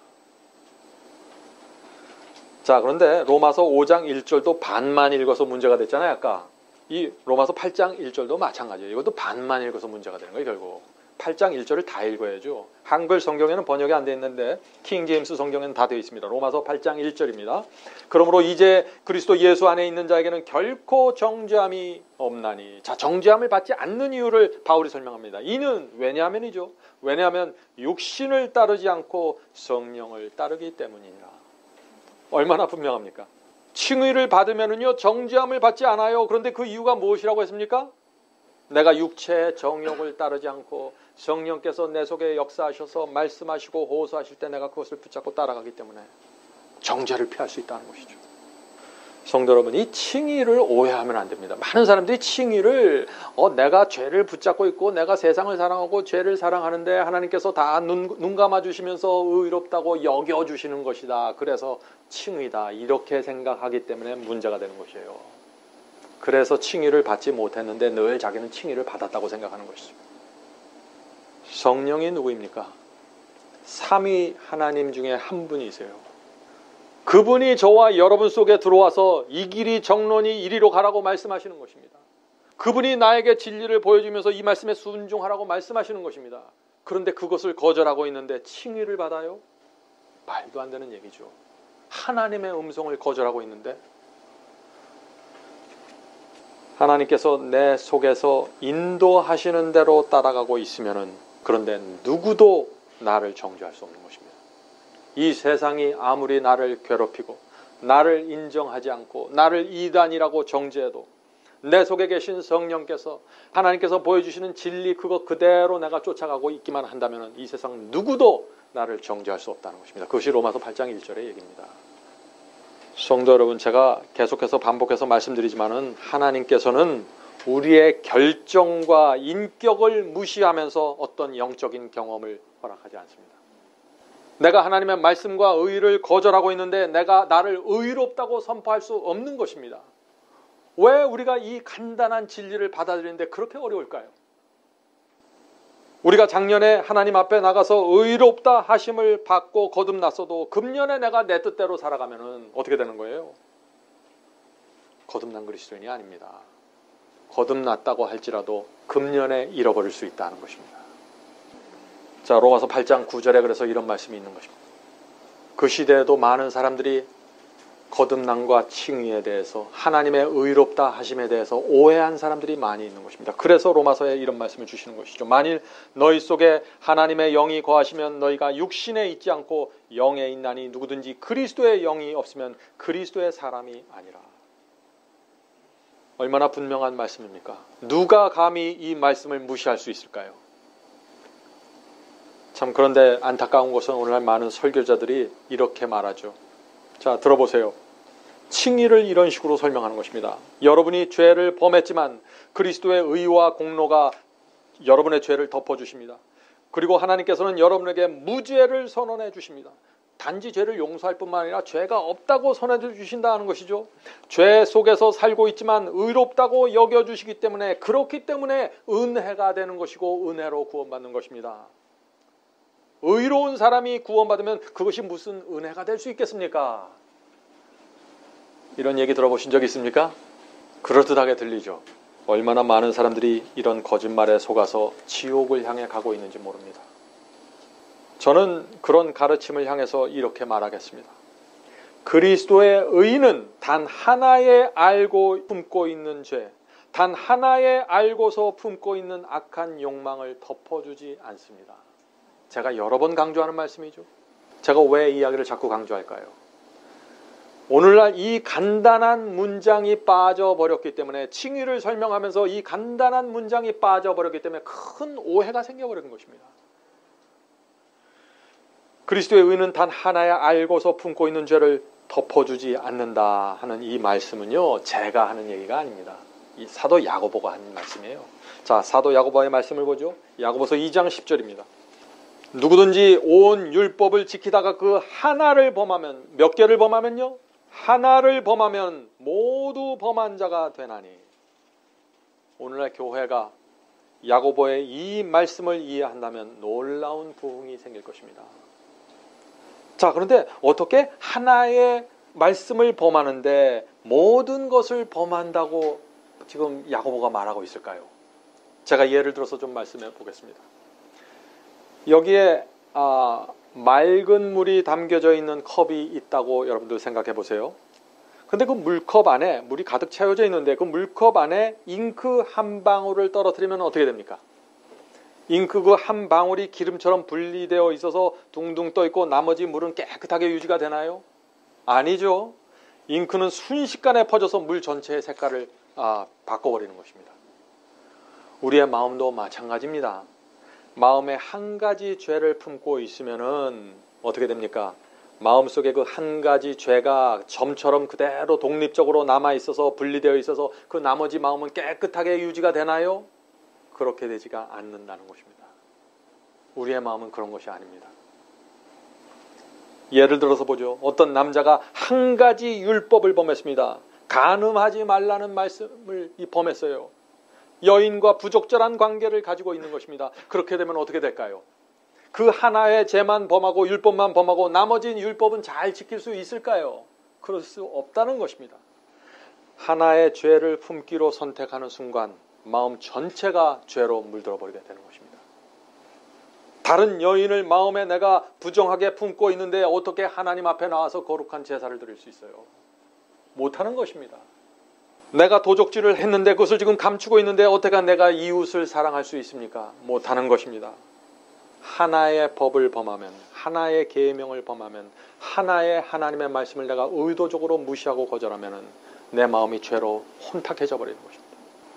[SPEAKER 1] 자, 그런데 로마서 5장 1절도 반만 읽어서 문제가 됐잖아요. 아까 이 로마서 8장 1절도 마찬가지예요. 이것도 반만 읽어서 문제가 되는 거예요. 결국 8장 1절을 다 읽어야죠. 한글 성경에는 번역이 안 되어 있는데 킹 제임스 성경에는 다 되어 있습니다. 로마서 8장 1절입니다. 그러므로 이제 그리스도 예수 안에 있는 자에게는 결코 정죄함이 없나니. 자, 정죄함을 받지 않는 이유를 바울이 설명합니다. 이는 왜냐하면이죠. 왜냐하면 육신을 따르지 않고 성령을 따르기 때문이니라. 얼마나 분명합니까? 칭의를 받으면은요 정죄함을 받지 않아요. 그런데 그 이유가 무엇이라고 했습니까? 내가 육체의 정욕을 따르지 않고 성령께서 내 속에 역사하셔서 말씀하시고 호소하실 때 내가 그것을 붙잡고 따라가기 때문에 정죄를 피할 수 있다는 것이죠. 성도 여러분, 이 칭의를 오해하면 안 됩니다. 많은 사람들이 칭의를 내가 죄를 붙잡고 있고 내가 세상을 사랑하고 죄를 사랑하는데 하나님께서 다 눈 감아주시면서 의롭다고 여겨주시는 것이다. 그래서 칭의다. 이렇게 생각하기 때문에 문제가 되는 것이에요. 그래서 칭의를 받지 못했는데 늘 자기는 칭의를 받았다고 생각하는 것이죠. 성령이 누구입니까? 삼위 하나님 중에 한 분이세요. 그분이 저와 여러분 속에 들어와서 이 길이 정론이 이리로 가라고 말씀하시는 것입니다. 그분이 나에게 진리를 보여주면서 이 말씀에 순종하라고 말씀하시는 것입니다. 그런데 그것을 거절하고 있는데 칭의를 받아요? 말도 안 되는 얘기죠. 하나님의 음성을 거절하고 있는데 하나님께서 내 속에서 인도하시는 대로 따라가고 있으면은 그런데 누구도 나를 정죄할 수 없는 것입니다. 이 세상이 아무리 나를 괴롭히고 나를 인정하지 않고 나를 이단이라고 정죄해도 내 속에 계신 성령께서 하나님께서 보여주시는 진리 그거 그대로 내가 쫓아가고 있기만 한다면 이 세상 누구도 나를 정죄할 수 없다는 것입니다. 그것이 로마서 8장 1절의 얘기입니다. 성도 여러분, 제가 계속해서 반복해서 말씀드리지만은 하나님께서는 우리의 결정과 인격을 무시하면서 어떤 영적인 경험을 허락하지 않습니다. 내가 하나님의 말씀과 의를 거절하고 있는데 내가 나를 의롭다고 선포할 수 없는 것입니다. 왜 우리가 이 간단한 진리를 받아들이는데 그렇게 어려울까요? 우리가 작년에 하나님 앞에 나가서 의롭다 하심을 받고 거듭났어도 금년에 내가 내 뜻대로 살아가면 어떻게 되는 거예요? 거듭난 그리스도인이 아닙니다. 거듭났다고 할지라도 금년에 잃어버릴 수 있다는 것입니다. 자, 로마서 8장 9절에 그래서 이런 말씀이 있는 것입니다. 그 시대에도 많은 사람들이 거듭남과 칭의에 대해서 하나님의 의롭다 하심에 대해서 오해한 사람들이 많이 있는 것입니다. 그래서 로마서에 이런 말씀을 주시는 것이죠. 만일 너희 속에 하나님의 영이 거하시면 너희가 육신에 있지 않고 영에 있나니 누구든지 그리스도의 영이 없으면 그리스도의 사람이 아니라. 얼마나 분명한 말씀입니까? 누가 감히 이 말씀을 무시할 수 있을까요? 참, 그런데 안타까운 것은 오늘날 많은 설교자들이 이렇게 말하죠. 자, 들어보세요. 칭의를 이런 식으로 설명하는 것입니다. 여러분이 죄를 범했지만 그리스도의 의와 공로가 여러분의 죄를 덮어주십니다. 그리고 하나님께서는 여러분에게 무죄를 선언해 주십니다. 단지 죄를 용서할 뿐만 아니라 죄가 없다고 선언해 주신다는 것이죠. 죄 속에서 살고 있지만 의롭다고 여겨주시기 때문에, 그렇기 때문에 은혜가 되는 것이고 은혜로 구원받는 것입니다. 의로운 사람이 구원받으면 그것이 무슨 은혜가 될 수 있겠습니까? 이런 얘기 들어보신 적 있습니까? 그럴듯하게 들리죠. 얼마나 많은 사람들이 이런 거짓말에 속아서 지옥을 향해 가고 있는지 모릅니다. 저는 그런 가르침을 향해서 이렇게 말하겠습니다. 그리스도의 의는 단 하나의 알고 품고 있는 죄, 단 하나의 알고서 품고 있는 악한 욕망을 덮어주지 않습니다. 제가 여러 번 강조하는 말씀이죠. 제가 왜 이 이야기를 자꾸 강조할까요? 오늘날 이 간단한 문장이 빠져버렸기 때문에, 칭의를 설명하면서 이 간단한 문장이 빠져버렸기 때문에 큰 오해가 생겨버리는 것입니다. 그리스도의 의는 단 하나의 알고서 품고 있는 죄를 덮어주지 않는다 하는 이 말씀은요, 제가 하는 얘기가 아닙니다. 이 사도 야고보가 하는 말씀이에요. 자, 사도 야고보의 말씀을 보죠. 야고보서 2장 10절입니다. 누구든지 온 율법을 지키다가 그 하나를 범하면, 몇 개를 범하면요? 하나를 범하면 모두 범한 자가 되나니. 오늘날 교회가 야고보의 이 말씀을 이해한다면 놀라운 부흥이 생길 것입니다. 자, 그런데 어떻게 하나의 말씀을 범하는데 모든 것을 범한다고 지금 야고보가 말하고 있을까요? 제가 예를 들어서 좀 말씀해 보겠습니다. 여기에 맑은 물이 담겨져 있는 컵이 있다고 여러분들 생각해 보세요. 근데 그 물컵 안에 물이 가득 채워져 있는데 그 물컵 안에 잉크 한 방울을 떨어뜨리면 어떻게 됩니까? 잉크 그 한 방울이 기름처럼 분리되어 있어서 둥둥 떠 있고 나머지 물은 깨끗하게 유지가 되나요? 아니죠. 잉크는 순식간에 퍼져서 물 전체의 색깔을 바꿔버리는 것입니다. 우리의 마음도 마찬가지입니다. 마음에 한 가지 죄를 품고 있으면은 어떻게 됩니까? 마음속에 그 한 가지 죄가 점처럼 그대로 독립적으로 남아있어서 분리되어 있어서 그 나머지 마음은 깨끗하게 유지가 되나요? 그렇게 되지가 않는다는 것입니다. 우리의 마음은 그런 것이 아닙니다. 예를 들어서 보죠. 어떤 남자가 한 가지 율법을 범했습니다. 간음하지 말라는 말씀을 범했어요. 여인과 부적절한 관계를 가지고 있는 것입니다. 그렇게 되면 어떻게 될까요? 그 하나의 죄만 범하고 율법만 범하고 나머지 율법은 잘 지킬 수 있을까요? 그럴 수 없다는 것입니다. 하나의 죄를 품기로 선택하는 순간 마음 전체가 죄로 물들어 버리게 되는 것입니다. 다른 여인을 마음에 내가 부정하게 품고 있는데 어떻게 하나님 앞에 나와서 거룩한 제사를 드릴 수 있어요? 못하는 것입니다. 내가 도적질을 했는데 그것을 지금 감추고 있는데 어떻게 내가 이웃을 사랑할 수 있습니까? 못하는 것입니다. 하나의 법을 범하면, 하나의 계명을 범하면, 하나의 하나님의 말씀을 내가 의도적으로 무시하고 거절하면 내 마음이 죄로 혼탁해져 버리는 것입니다.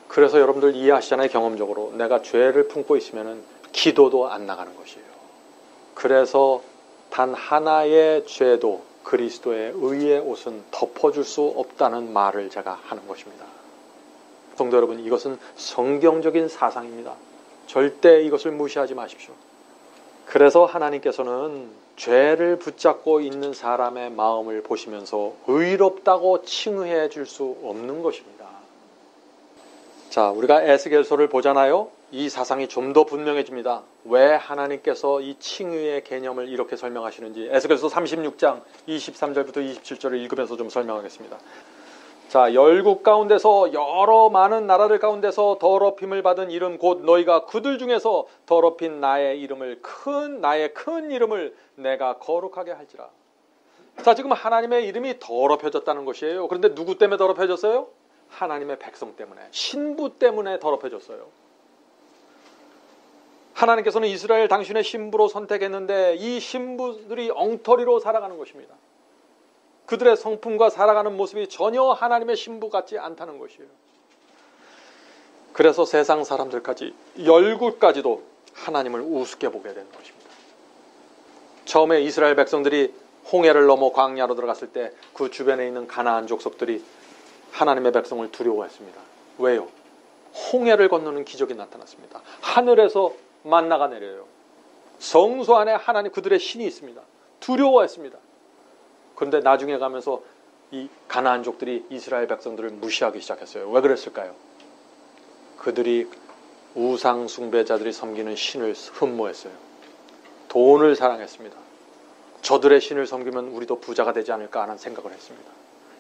[SPEAKER 1] 그래서 여러분들 이해하시잖아요. 경험적으로 내가 죄를 품고 있으면 기도도 안 나가는 것이에요. 그래서 단 하나의 죄도 그리스도의 의의 옷은 덮어줄 수 없다는 말을 제가 하는 것입니다. 성도 여러분, 이것은 성경적인 사상입니다. 절대 이것을 무시하지 마십시오. 그래서 하나님께서는 죄를 붙잡고 있는 사람의 마음을 보시면서 의롭다고 칭의해 줄 수 없는 것입니다. 자, 우리가 에스겔서를 보잖아요. 이 사상이 좀 더 분명해집니다. 왜 하나님께서 이 칭의의 개념을 이렇게 설명하시는지 에스겔서 36장 23절부터 27절을 읽으면서 좀 설명하겠습니다. 자, 열국 가운데서 여러 많은 나라들 가운데서 더럽힘을 받은 이름 곧 너희가 그들 중에서 더럽힌 나의 큰 이름을 내가 거룩하게 할지라. 자, 지금 하나님의 이름이 더럽혀졌다는 것이에요. 그런데 누구 때문에 더럽혀졌어요? 하나님의 백성 때문에, 신부 때문에 더럽혀졌어요. 하나님께서는 이스라엘 당신의 신부로 선택했는데 이 신부들이 엉터리로 살아가는 것입니다. 그들의 성품과 살아가는 모습이 전혀 하나님의 신부 같지 않다는 것이에요. 그래서 세상 사람들까지, 열국까지도 하나님을 우습게 보게 되는 것입니다. 처음에 이스라엘 백성들이 홍해를 넘어 광야로 들어갔을 때 그 주변에 있는 가나안 족속들이 하나님의 백성을 두려워했습니다. 왜요? 홍해를 건너는 기적이 나타났습니다. 하늘에서 만나가 내려요. 성소 안에 하나님 그들의 신이 있습니다. 두려워했습니다. 그런데 나중에 가면서 이 가나안족들이 이스라엘 백성들을 무시하기 시작했어요. 왜 그랬을까요? 그들이 우상 숭배자들이 섬기는 신을 흠모했어요. 돈을 사랑했습니다. 저들의 신을 섬기면 우리도 부자가 되지 않을까 하는 생각을 했습니다.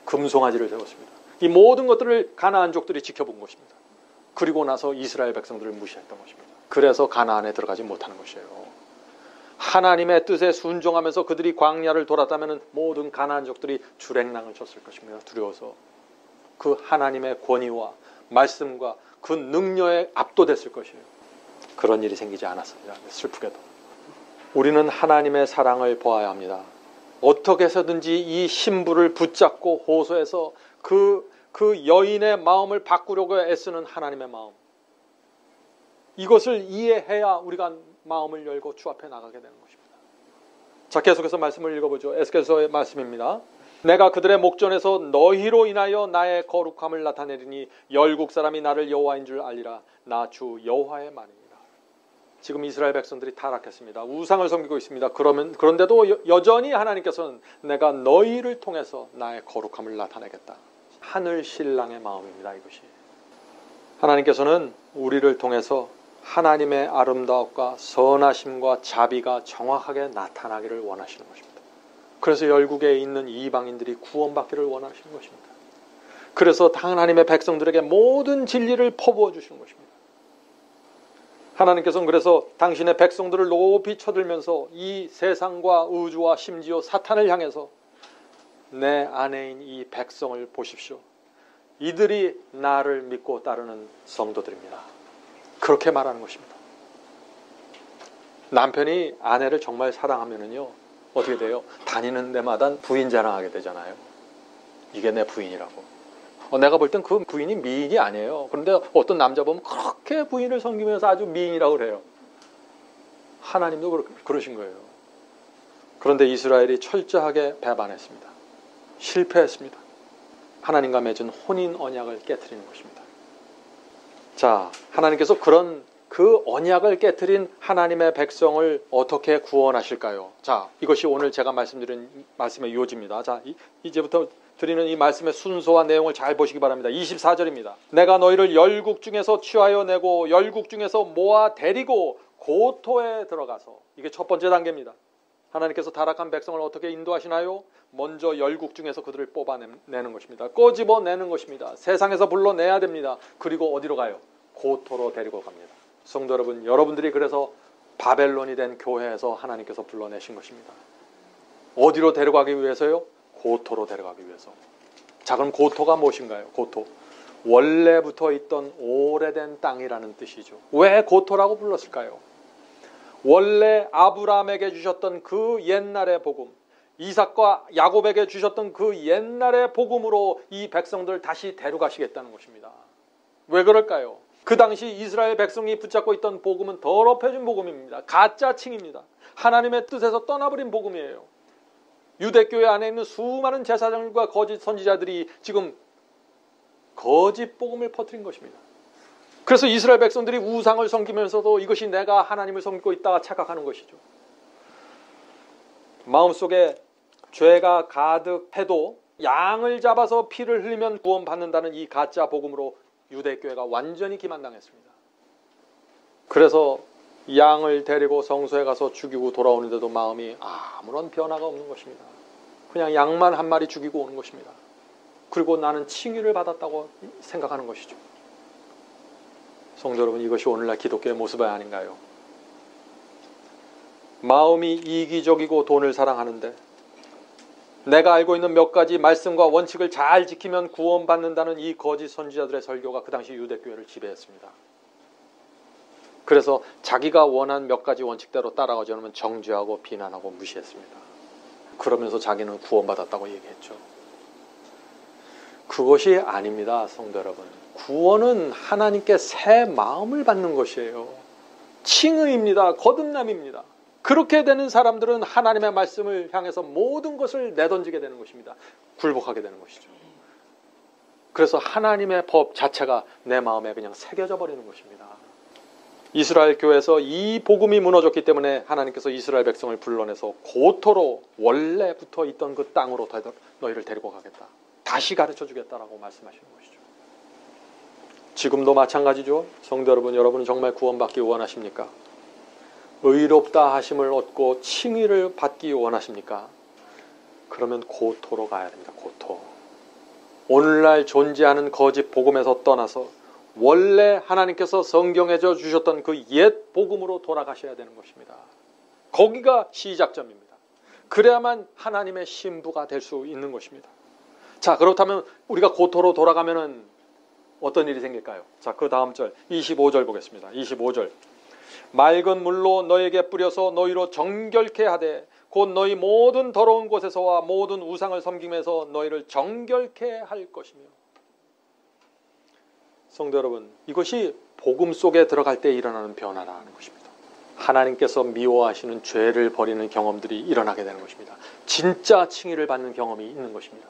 [SPEAKER 1] 금송아지를 세웠습니다. 이 모든 것들을 가나안족들이 지켜본 것입니다. 그리고 나서 이스라엘 백성들을 무시했던 것입니다. 그래서 가나안에 들어가지 못하는 것이에요. 하나님의 뜻에 순종하면서 그들이 광야를 돌았다면 모든 가나안족들이 주랭랑을 쳤을 것입니다. 두려워서 그 하나님의 권위와 말씀과 그 능력에 압도됐을 것이에요. 그런 일이 생기지 않았습니다. 슬프게도 우리는 하나님의 사랑을 보아야 합니다. 어떻게 해서든지 이 신부를 붙잡고 호소해서 그 여인의 마음을 바꾸려고 애쓰는 하나님의 마음, 이것을 이해해야 우리가 마음을 열고 주 앞에 나가게 되는 것입니다. 자, 계속해서 말씀을 읽어보죠. 에스겔서의 말씀입니다. 내가 그들의 목전에서 너희로 인하여 나의 거룩함을 나타내리니 열국 사람이 나를 여호와인 줄 알리라. 나 주 여호와의 말이니라. 지금 이스라엘 백성들이 타락했습니다. 우상을 섬기고 있습니다. 그런데도 여전히 하나님께서는 내가 너희를 통해서 나의 거룩함을 나타내겠다. 하늘 신랑의 마음입니다. 이것이 하나님께서는 우리를 통해서 하나님의 아름다움과 선하심과 자비가 정확하게 나타나기를 원하시는 것입니다. 그래서 열국에 있는 이방인들이 구원받기를 원하시는 것입니다. 그래서 하나님의 백성들에게 모든 진리를 퍼부어 주시는 것입니다. 하나님께서는 그래서 당신의 백성들을 높이 쳐들면서 이 세상과 우주와 심지어 사탄을 향해서 내 안에인 이 백성을 보십시오. 이들이 나를 믿고 따르는 성도들입니다. 그렇게 말하는 것입니다. 남편이 아내를 정말 사랑하면은요, 어떻게 돼요? 다니는 데마다 부인 자랑하게 되잖아요. 이게 내 부인이라고. 내가 볼 땐 그 부인이 미인이 아니에요. 그런데 어떤 남자 보면 그렇게 부인을 섬기면서 아주 미인이라고 그래요. 하나님도 그러신 거예요. 그런데 이스라엘이 철저하게 배반했습니다. 실패했습니다. 하나님과 맺은 혼인 언약을 깨트리는 것입니다. 자, 하나님께서 그 언약을 깨트린 하나님의 백성을 어떻게 구원하실까요? 자, 이것이 오늘 제가 말씀드린 말씀의 요지입니다. 자, 이제부터 드리는 이 말씀의 순서와 내용을 잘 보시기 바랍니다. 24절입니다. 내가 너희를 열국 중에서 취하여 내고 열국 중에서 모아 데리고 고토에 들어가서, 이게 첫 번째 단계입니다. 하나님께서 타락한 백성을 어떻게 인도하시나요? 먼저 열국 중에서 그들을 뽑아내는 것입니다. 꼬집어내는 것입니다. 세상에서 불러내야 됩니다. 그리고 어디로 가요? 고토로 데리고 갑니다. 성도 여러분, 여러분들이 그래서 바벨론이 된 교회에서 하나님께서 불러내신 것입니다. 어디로 데려가기 위해서요? 고토로 데려가기 위해서. 자, 그럼 고토가 무엇인가요? 고토, 원래부터 있던 오래된 땅이라는 뜻이죠. 왜 고토라고 불렀을까요? 원래 아브라함에게 주셨던 그 옛날의 복음, 이삭과 야곱에게 주셨던 그 옛날의 복음으로 이 백성들을 다시 데려가시겠다는 것입니다. 왜 그럴까요? 그 당시 이스라엘 백성이 붙잡고 있던 복음은 더럽혀진 복음입니다. 가짜칭입니다. 하나님의 뜻에서 떠나버린 복음이에요. 유대교회 안에 있는 수많은 제사장들과 거짓 선지자들이 지금 거짓 복음을 퍼뜨린 것입니다. 그래서 이스라엘 백성들이 우상을 섬기면서도 이것이 내가 하나님을 섬기고 있다 착각하는 것이죠. 마음속에 죄가 가득해도 양을 잡아서 피를 흘리면 구원받는다는 이 가짜 복음으로 유대교회가 완전히 기만당했습니다. 그래서 양을 데리고 성소에 가서 죽이고 돌아오는데도 마음이 아무런 변화가 없는 것입니다. 그냥 양만 한 마리 죽이고 오는 것입니다. 그리고 나는 칭의를 받았다고 생각하는 것이죠. 성도 여러분, 이것이 오늘날 기독교의 모습이 아닌가요? 마음이 이기적이고 돈을 사랑하는데 내가 알고 있는 몇 가지 말씀과 원칙을 잘 지키면 구원받는다는 이 거짓 선지자들의 설교가 그 당시 유대교회를 지배했습니다. 그래서 자기가 원한 몇 가지 원칙대로 따라가지 않으면 정죄하고 비난하고 무시했습니다. 그러면서 자기는 구원받았다고 얘기했죠. 그것이 아닙니다, 성도 여러분. 구원은 하나님께 새 마음을 받는 것이에요. 칭의입니다. 거듭남입니다. 그렇게 되는 사람들은 하나님의 말씀을 향해서 모든 것을 내던지게 되는 것입니다. 굴복하게 되는 것이죠. 그래서 하나님의 법 자체가 내 마음에 그냥 새겨져 버리는 것입니다. 이스라엘 교회에서 이 복음이 무너졌기 때문에 하나님께서 이스라엘 백성을 불러내서 고토로 원래부터 있던 그 땅으로 너희를 데리고 가겠다. 다시 가르쳐 주겠다라고 말씀하시는 것이죠. 지금도 마찬가지죠. 성도 여러분, 여러분은 정말 구원받기 원하십니까? 의롭다 하심을 얻고 칭의를 받기 원하십니까? 그러면 고토로 가야 됩니다. 고토. 오늘날 존재하는 거짓 복음에서 떠나서 원래 하나님께서 성경에 주셨던 그 옛 복음으로 돌아가셔야 되는 것입니다. 거기가 시작점입니다. 그래야만 하나님의 신부가 될 수 있는 것입니다. 자, 그렇다면 우리가 고토로 돌아가면은 어떤 일이 생길까요? 자, 그 다음 절 25절 보겠습니다. 25절. 맑은 물로 너에게 뿌려서 너희로 정결케 하되 곧 너희 모든 더러운 곳에서와 모든 우상을 섬김에서 너희를 정결케 할 것이며. 성도 여러분, 이것이 복음 속에 들어갈 때 일어나는 변화라는 것입니다. 하나님께서 미워하시는 죄를 버리는 경험들이 일어나게 되는 것입니다. 진짜 칭의를 받는 경험이 있는 것입니다.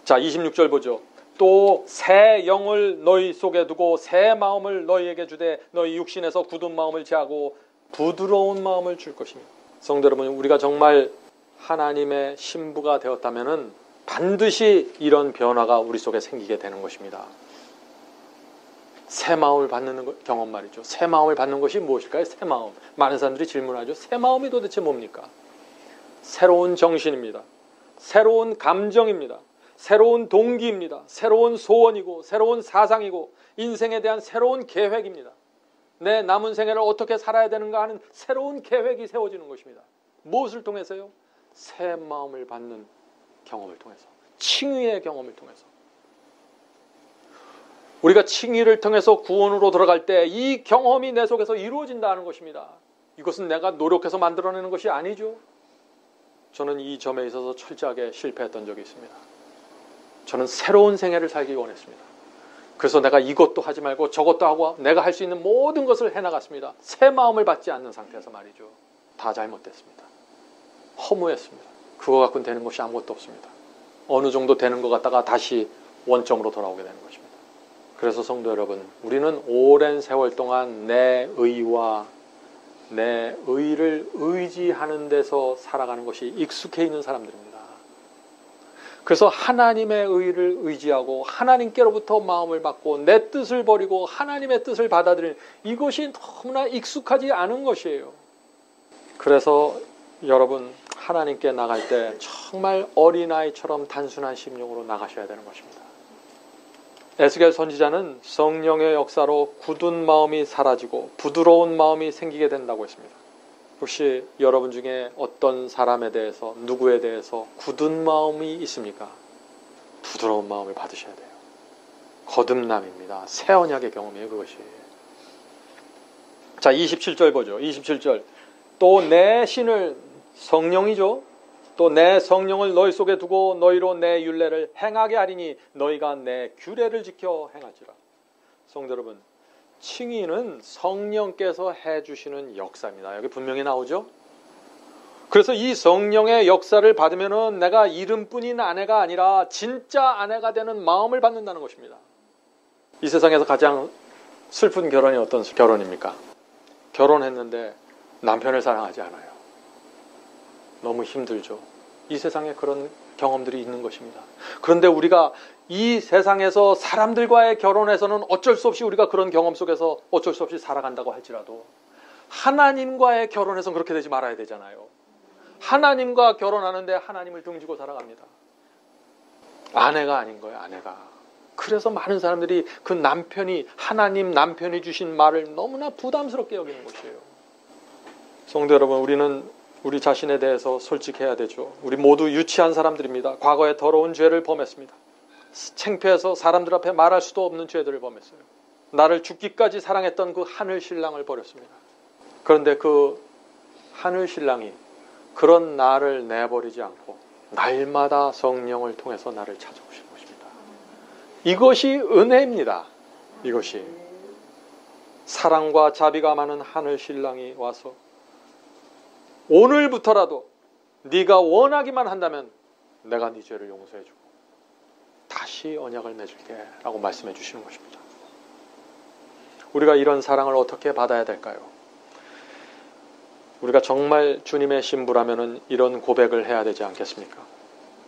[SPEAKER 1] 자, 26절 보죠. 또 새 영을 너희 속에 두고 새 마음을 너희에게 주되 너희 육신에서 굳은 마음을 제하고 부드러운 마음을 줄 것이며. 성도 여러분, 우리가 정말 하나님의 신부가 되었다면 반드시 이런 변화가 우리 속에 생기게 되는 것입니다. 새 마음을 받는 경험 말이죠. 새 마음을 받는 것이 무엇일까요? 새 마음. 많은 사람들이 질문하죠. 새 마음이 도대체 뭡니까? 새로운 정신입니다. 새로운 감정입니다. 새로운 동기입니다. 새로운 소원이고 새로운 사상이고 인생에 대한 새로운 계획입니다. 내 남은 생애를 어떻게 살아야 되는가 하는 새로운 계획이 세워지는 것입니다. 무엇을 통해서요? 새 마음을 받는 경험을 통해서, 칭의의 경험을 통해서. 우리가 칭의를 통해서 구원으로 들어갈 때 이 경험이 내 속에서 이루어진다는 것입니다. 이것은 내가 노력해서 만들어내는 것이 아니죠. 저는 이 점에 있어서 철저하게 실패했던 적이 있습니다. 저는 새로운 생애를 살기 원했습니다. 그래서 내가 이것도 하지 말고 저것도 하고 내가 할 수 있는 모든 것을 해나갔습니다. 새 마음을 받지 않는 상태에서 말이죠. 다 잘못됐습니다. 허무했습니다. 그거 갖고는 되는 것이 아무것도 없습니다. 어느 정도 되는 것 같다가 다시 원점으로 돌아오게 되는 것입니다. 그래서 성도 여러분, 우리는 오랜 세월 동안 내 의와 내 의를 의지하는 데서 살아가는 것이 익숙해 있는 사람들입니다. 그래서 하나님의 의를 의지하고 하나님께로부터 마음을 받고 내 뜻을 버리고 하나님의 뜻을 받아들이는 이것이 너무나 익숙하지 않은 것이에요. 그래서 여러분, 하나님께 나갈 때 정말 어린아이처럼 단순한 심령으로 나가셔야 되는 것입니다. 에스겔 선지자는 성령의 역사로 굳은 마음이 사라지고 부드러운 마음이 생기게 된다고 했습니다. 혹시 여러분 중에 어떤 사람에 대해서, 누구에 대해서 굳은 마음이 있습니까? 부드러운 마음을 받으셔야 돼요. 거듭남입니다. 새 언약의 경험이에요, 그것이. 자, 27절 보죠. 27절. 또 내 신을, 성령이죠. 또 내 성령을 너희 속에 두고 너희로 내 율례를 행하게 하리니 너희가 내 규례를 지켜 행할지라. 성도 여러분, 칭의는 성령께서 해주시는 역사입니다. 여기 분명히 나오죠. 그래서 이 성령의 역사를 받으면은 내가 이름뿐인 아내가 아니라 진짜 아내가 되는 마음을 받는다는 것입니다. 이 세상에서 가장 슬픈 결혼이 어떤 결혼입니까? 결혼했는데 남편을 사랑하지 않아요. 너무 힘들죠. 이 세상에 그런 경험들이 있는 것입니다. 그런데 우리가 이 세상에서 사람들과의 결혼에서는 어쩔 수 없이 우리가 그런 경험 속에서 어쩔 수 없이 살아간다고 할지라도 하나님과의 결혼에서는 그렇게 되지 말아야 되잖아요. 하나님과 결혼하는데 하나님을 등지고 살아갑니다. 아내가 아닌 거예요, 아내가. 그래서 많은 사람들이 그 남편이, 하나님 남편이 주신 말을 너무나 부담스럽게 여기는 것이에요. 성도 여러분, 우리는 우리 자신에 대해서 솔직해야 되죠. 우리 모두 유치한 사람들입니다. 과거에 더러운 죄를 범했습니다. 창피해서 사람들 앞에 말할 수도 없는 죄들을 범했어요. 나를 죽기까지 사랑했던 그 하늘 신랑을 버렸습니다. 그런데 그 하늘 신랑이 그런 나를 내버리지 않고 날마다 성령을 통해서 나를 찾아오시는 것입니다. 이것이 은혜입니다. 이것이 사랑과 자비가 많은 하늘 신랑이 와서 오늘부터라도 네가 원하기만 한다면 내가 네 죄를 용서해주고 다시 언약을 맺을게 라고 말씀해 주시는 것입니다. 우리가 이런 사랑을 어떻게 받아야 될까요? 우리가 정말 주님의 신부라면 이런 고백을 해야 되지 않겠습니까?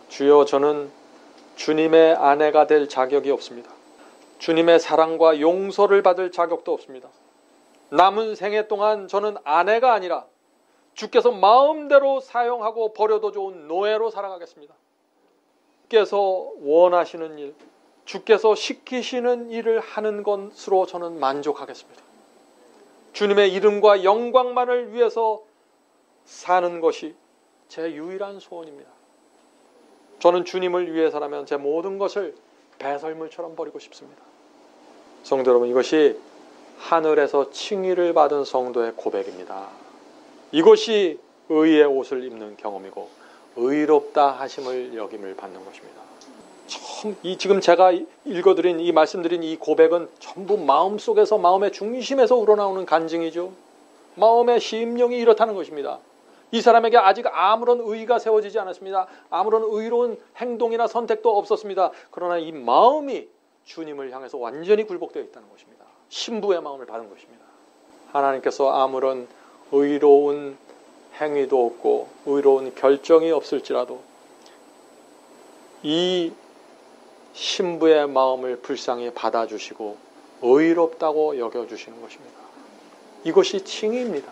[SPEAKER 1] 주여, 저는 주님의 아내가 될 자격이 없습니다. 주님의 사랑과 용서를 받을 자격도 없습니다. 남은 생애 동안 저는 아내가 아니라 주께서 마음대로 사용하고 버려도 좋은 노예로 살아가겠습니다. 주께서 원하시는 일, 주께서 시키시는 일을 하는 것으로 저는 만족하겠습니다. 주님의 이름과 영광만을 위해서 사는 것이 제 유일한 소원입니다. 저는 주님을 위해서라면 제 모든 것을 배설물처럼 버리고 싶습니다. 성도 여러분, 이것이 하늘에서 칭의를 받은 성도의 고백입니다. 이것이 의의 옷을 입는 경험이고 의롭다 하심을 여김을 받는 것입니다. 지금 제가 읽어드린 이 말씀드린 이 고백은 전부 마음속에서, 마음의 중심에서 우러나오는 간증이죠. 마음의 심령이 이렇다는 것입니다. 이 사람에게 아직 아무런 의의가 세워지지 않았습니다. 아무런 의로운 행동이나 선택도 없었습니다. 그러나 이 마음이 주님을 향해서 완전히 굴복되어 있다는 것입니다. 신부의 마음을 받은 것입니다. 하나님께서 아무런 의로운 행위도 없고 의로운 결정이 없을지라도 이 신부의 마음을 불쌍히 받아주시고 의롭다고 여겨주시는 것입니다. 이것이 칭의입니다.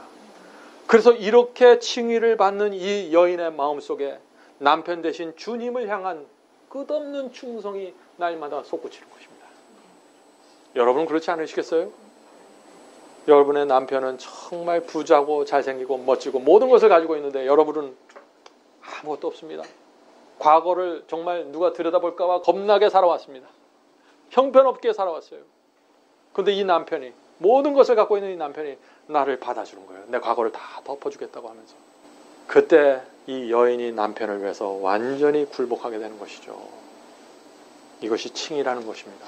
[SPEAKER 1] 그래서 이렇게 칭의를 받는 이 여인의 마음속에 남편 대신 주님을 향한 끝없는 충성이 날마다 솟구치는 것입니다. 여러분 그렇지 않으시겠어요? 여러분의 남편은 정말 부자고 잘생기고 멋지고 모든 것을 가지고 있는데 여러분은 아무것도 없습니다. 과거를 정말 누가 들여다볼까 봐 겁나게 살아왔습니다. 형편없게 살아왔어요. 그런데 이 남편이, 모든 것을 갖고 있는 이 남편이 나를 받아주는 거예요. 내 과거를 다 덮어주겠다고 하면서. 그때 이 여인이 남편을 위해서 완전히 굴복하게 되는 것이죠. 이것이 칭의라는 것입니다.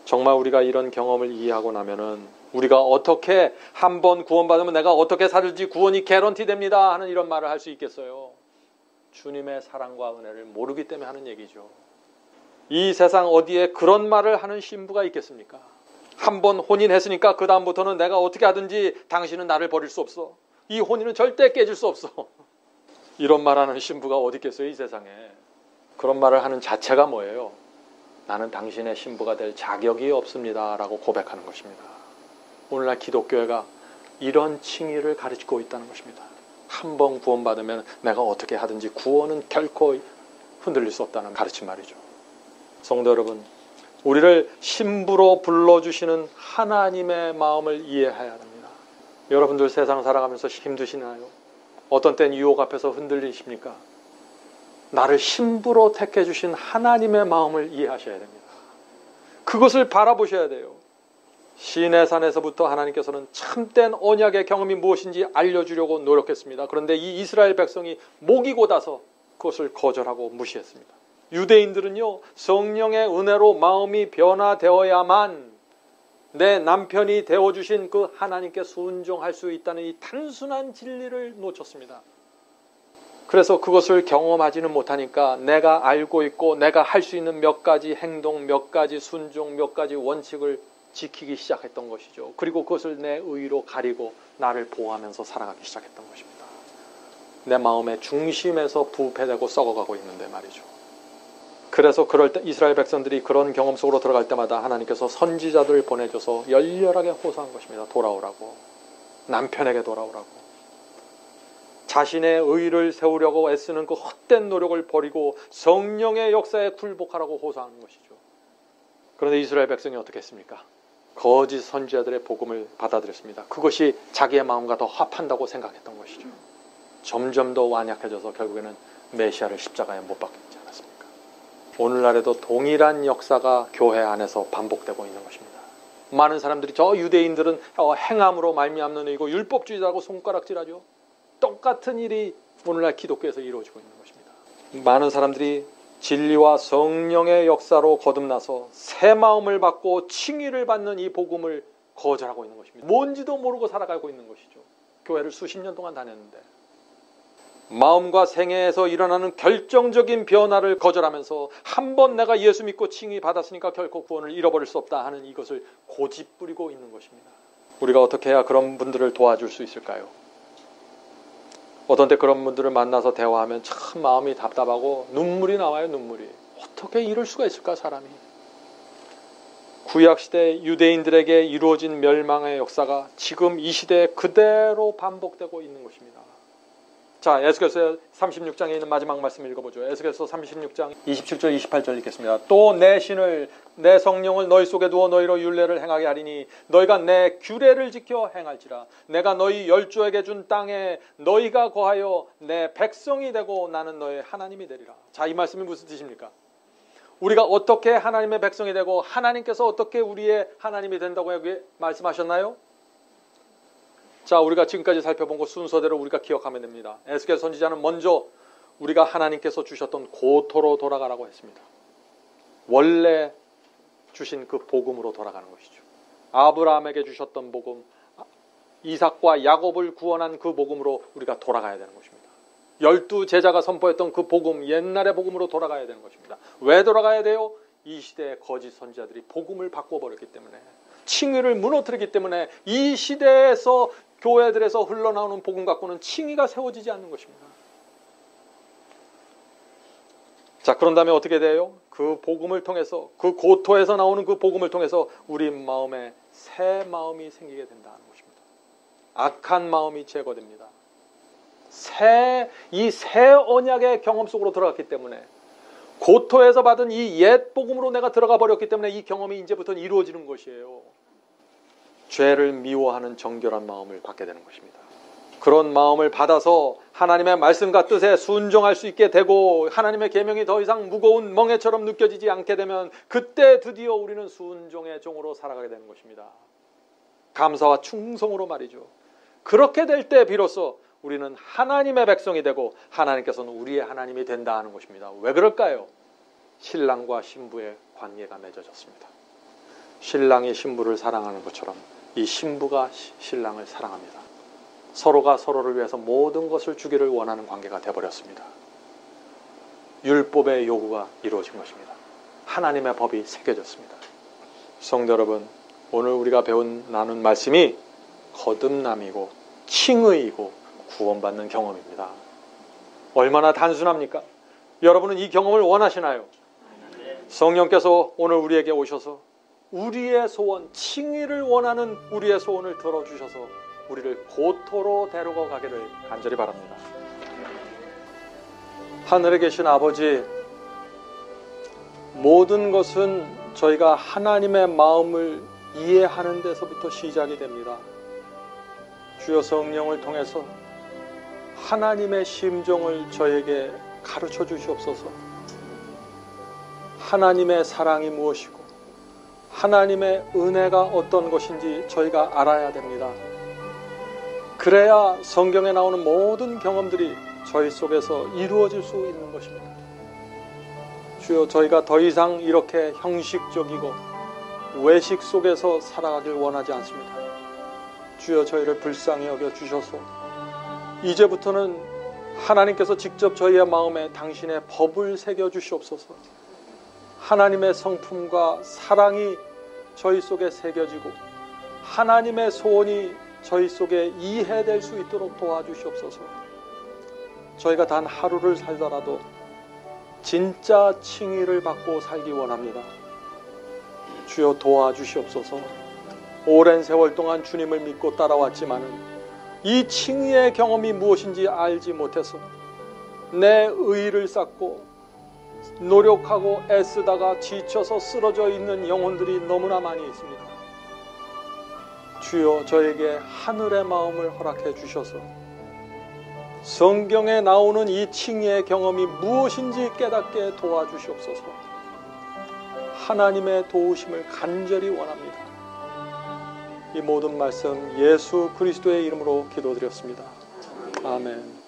[SPEAKER 1] 정말 우리가 이런 경험을 이해하고 나면은 우리가 어떻게 한번 구원받으면 내가 어떻게 살을지 구원이 개런티 됩니다 하는 이런 말을 할 수 있겠어요? 주님의 사랑과 은혜를 모르기 때문에 하는 얘기죠. 이 세상 어디에 그런 말을 하는 신부가 있겠습니까? 한번 혼인했으니까 그 다음부터는 내가 어떻게 하든지 당신은 나를 버릴 수 없어. 이 혼인은 절대 깨질 수 없어. 이런 말하는 신부가 어디 있겠어요, 이 세상에. 그런 말을 하는 자체가 뭐예요? 나는 당신의 신부가 될 자격이 없습니다 라고 고백하는 것입니다. 오늘날 기독교회가 이런 칭의를 가르치고 있다는 것입니다. 한번 구원받으면 내가 어떻게 하든지 구원은 결코 흔들릴 수 없다는 가르침 말이죠. 성도 여러분, 우리를 신부로 불러주시는 하나님의 마음을 이해해야 합니다. 여러분들 세상 살아가면서 힘드시나요? 어떤 땐 유혹 앞에서 흔들리십니까? 나를 신부로 택해 주신 하나님의 마음을 이해하셔야 됩니다. 그것을 바라보셔야 돼요. 시내산에서부터 하나님께서는 참된 언약의 경험이 무엇인지 알려주려고 노력했습니다. 그런데 이 이스라엘 백성이 목이 곧아서 그것을 거절하고 무시했습니다. 유대인들은요, 성령의 은혜로 마음이 변화되어야만 내 남편이 되어주신 그 하나님께 순종할 수 있다는 이 단순한 진리를 놓쳤습니다. 그래서 그것을 경험하지는 못하니까 내가 알고 있고 내가 할 수 있는 몇 가지 행동, 몇 가지 순종, 몇 가지 원칙을 지키기 시작했던 것이죠. 그리고 그것을 내 의로 가리고 나를 보호하면서 살아가기 시작했던 것입니다. 내 마음의 중심에서 부패되고 썩어가고 있는데 말이죠. 그래서 그럴 때 이스라엘 백성들이 그런 경험 속으로 들어갈 때마다 하나님께서 선지자들을 보내줘서 열렬하게 호소한 것입니다. 돌아오라고. 남편에게 돌아오라고. 자신의 의를 세우려고 애쓰는 그 헛된 노력을 버리고 성령의 역사에 굴복하라고 호소하는 것이죠. 그런데 이스라엘 백성이 어떻게 했습니까? 거짓 선지자들의 복음을 받아들였습니다. 그것이 자기의 마음과 더 합한다고 생각했던 것이죠. 점점 더 완약해져서 결국에는 메시아를 십자가에 못 박히지 않았습니까? 오늘날에도 동일한 역사가 교회 안에서 반복되고 있는 것입니다. 많은 사람들이 저 유대인들은 행함으로 말미암는 의고 율법주의자라고 손가락질하죠. 똑같은 일이 오늘날 기독교에서 이루어지고 있는 것입니다. 많은 사람들이 진리와 성령의 역사로 거듭나서 새 마음을 받고 칭의를 받는 이 복음을 거절하고 있는 것입니다. 뭔지도 모르고 살아가고 있는 것이죠. 교회를 수십 년 동안 다녔는데 마음과 생애에서 일어나는 결정적인 변화를 거절하면서 한번 내가 예수 믿고 칭의 받았으니까 결코 구원을 잃어버릴 수 없다 하는 이것을 고집부리고 있는 것입니다. 우리가 어떻게 해야 그런 분들을 도와줄 수 있을까요? 어떤 때 그런 분들을 만나서 대화하면 참 마음이 답답하고 눈물이 나와요. 눈물이. 어떻게 이럴 수가 있을까 사람이. 구약시대 유대인들에게 이루어진 멸망의 역사가 지금 이 시대에 그대로 반복되고 있는 것입니다. 자, 에스겔서 36장에 있는 마지막 말씀 읽어보죠. 에스겔서 36장 27절 28절 읽겠습니다. 또 내 신을 내 성령을 너희 속에 두어 너희로 율례를 행하게 하리니 너희가 내 규례를 지켜 행할지라. 내가 너희 열조에게 준 땅에 너희가 거하여 내 백성이 되고 나는 너희 하나님이 되리라. 자, 이 말씀이 무슨 뜻입니까? 우리가 어떻게 하나님의 백성이 되고 하나님께서 어떻게 우리의 하나님이 된다고 여기 말씀하셨나요? 자, 우리가 지금까지 살펴본 것 순서대로 우리가 기억하면 됩니다. 에스겔 선지자는 먼저 우리가 하나님께서 주셨던 고토로 돌아가라고 했습니다. 원래 주신 그 복음으로 돌아가는 것이죠. 아브라함에게 주셨던 복음, 이삭과 야곱을 구원한 그 복음으로 우리가 돌아가야 되는 것입니다. 12 제자가 선포했던 그 복음, 옛날의 복음으로 돌아가야 되는 것입니다. 왜 돌아가야 돼요? 이 시대의 거짓 선지자들이 복음을 바꿔버렸기 때문에, 칭의를 무너뜨리기 때문에 이 시대에서 교회들에서 흘러나오는 복음 갖고는 칭의가 세워지지 않는 것입니다. 자, 그런 다음에 어떻게 돼요? 그 복음을 통해서, 그 고토에서 나오는 그 복음을 통해서 우리 마음에 새 마음이 생기게 된다는 것입니다. 악한 마음이 제거됩니다. 이 새 언약의 경험 속으로 들어갔기 때문에, 고토에서 받은 이 옛 복음으로 내가 들어가 버렸기 때문에 이 경험이 이제부터는 이루어지는 것이에요. 죄를 미워하는 정결한 마음을 받게 되는 것입니다. 그런 마음을 받아서 하나님의 말씀과 뜻에 순종할 수 있게 되고 하나님의 계명이 더 이상 무거운 멍에처럼 느껴지지 않게 되면 그때 드디어 우리는 순종의 종으로 살아가게 되는 것입니다. 감사와 충성으로 말이죠. 그렇게 될 때 비로소 우리는 하나님의 백성이 되고 하나님께서는 우리의 하나님이 된다 하는 것입니다. 왜 그럴까요? 신랑과 신부의 관계가 맺어졌습니다. 신랑이 신부를 사랑하는 것처럼 이 신부가 신랑을 사랑합니다. 서로가 서로를 위해서 모든 것을 주기를 원하는 관계가 되어버렸습니다. 율법의 요구가 이루어진 것입니다. 하나님의 법이 새겨졌습니다. 성도 여러분, 오늘 우리가 나눈 말씀이 거듭남이고 칭의이고 구원받는 경험입니다. 얼마나 단순합니까? 여러분은 이 경험을 원하시나요? 성령께서 오늘 우리에게 오셔서 우리의 소원, 칭의를 원하는 우리의 소원을 들어주셔서 우리를 고토로 데리고 가기를 간절히 바랍니다. 하늘에 계신 아버지, 모든 것은 저희가 하나님의 마음을 이해하는 데서부터 시작이 됩니다. 주여 성령을 통해서 하나님의 심정을 저에게 가르쳐 주시옵소서. 하나님의 사랑이 무엇이고 하나님의 은혜가 어떤 것인지 저희가 알아야 됩니다. 그래야 성경에 나오는 모든 경험들이 저희 속에서 이루어질 수 있는 것입니다. 주여, 저희가 더 이상 이렇게 형식적이고 외식 속에서 살아가길 원하지 않습니다. 주여, 저희를 불쌍히 여겨 주셔서 이제부터는 하나님께서 직접 저희의 마음에 당신의 법을 새겨 주시옵소서. 하나님의 성품과 사랑이 저희 속에 새겨지고 하나님의 소원이 저희 속에 이해될 수 있도록 도와주시옵소서. 저희가 단 하루를 살더라도 진짜 칭의를 받고 살기 원합니다. 주여 도와주시옵소서. 오랜 세월 동안 주님을 믿고 따라왔지만은 이 칭의의 경험이 무엇인지 알지 못해서 내 의의를 쌓고 노력하고 애쓰다가 지쳐서 쓰러져 있는 영혼들이 너무나 많이 있습니다. 주여 저에게 하늘의 마음을 허락해 주셔서 성경에 나오는 이 칭의의 경험이 무엇인지 깨닫게 도와주시옵소서. 하나님의 도우심을 간절히 원합니다. 이 모든 말씀 예수 그리스도의 이름으로 기도드렸습니다. 아멘.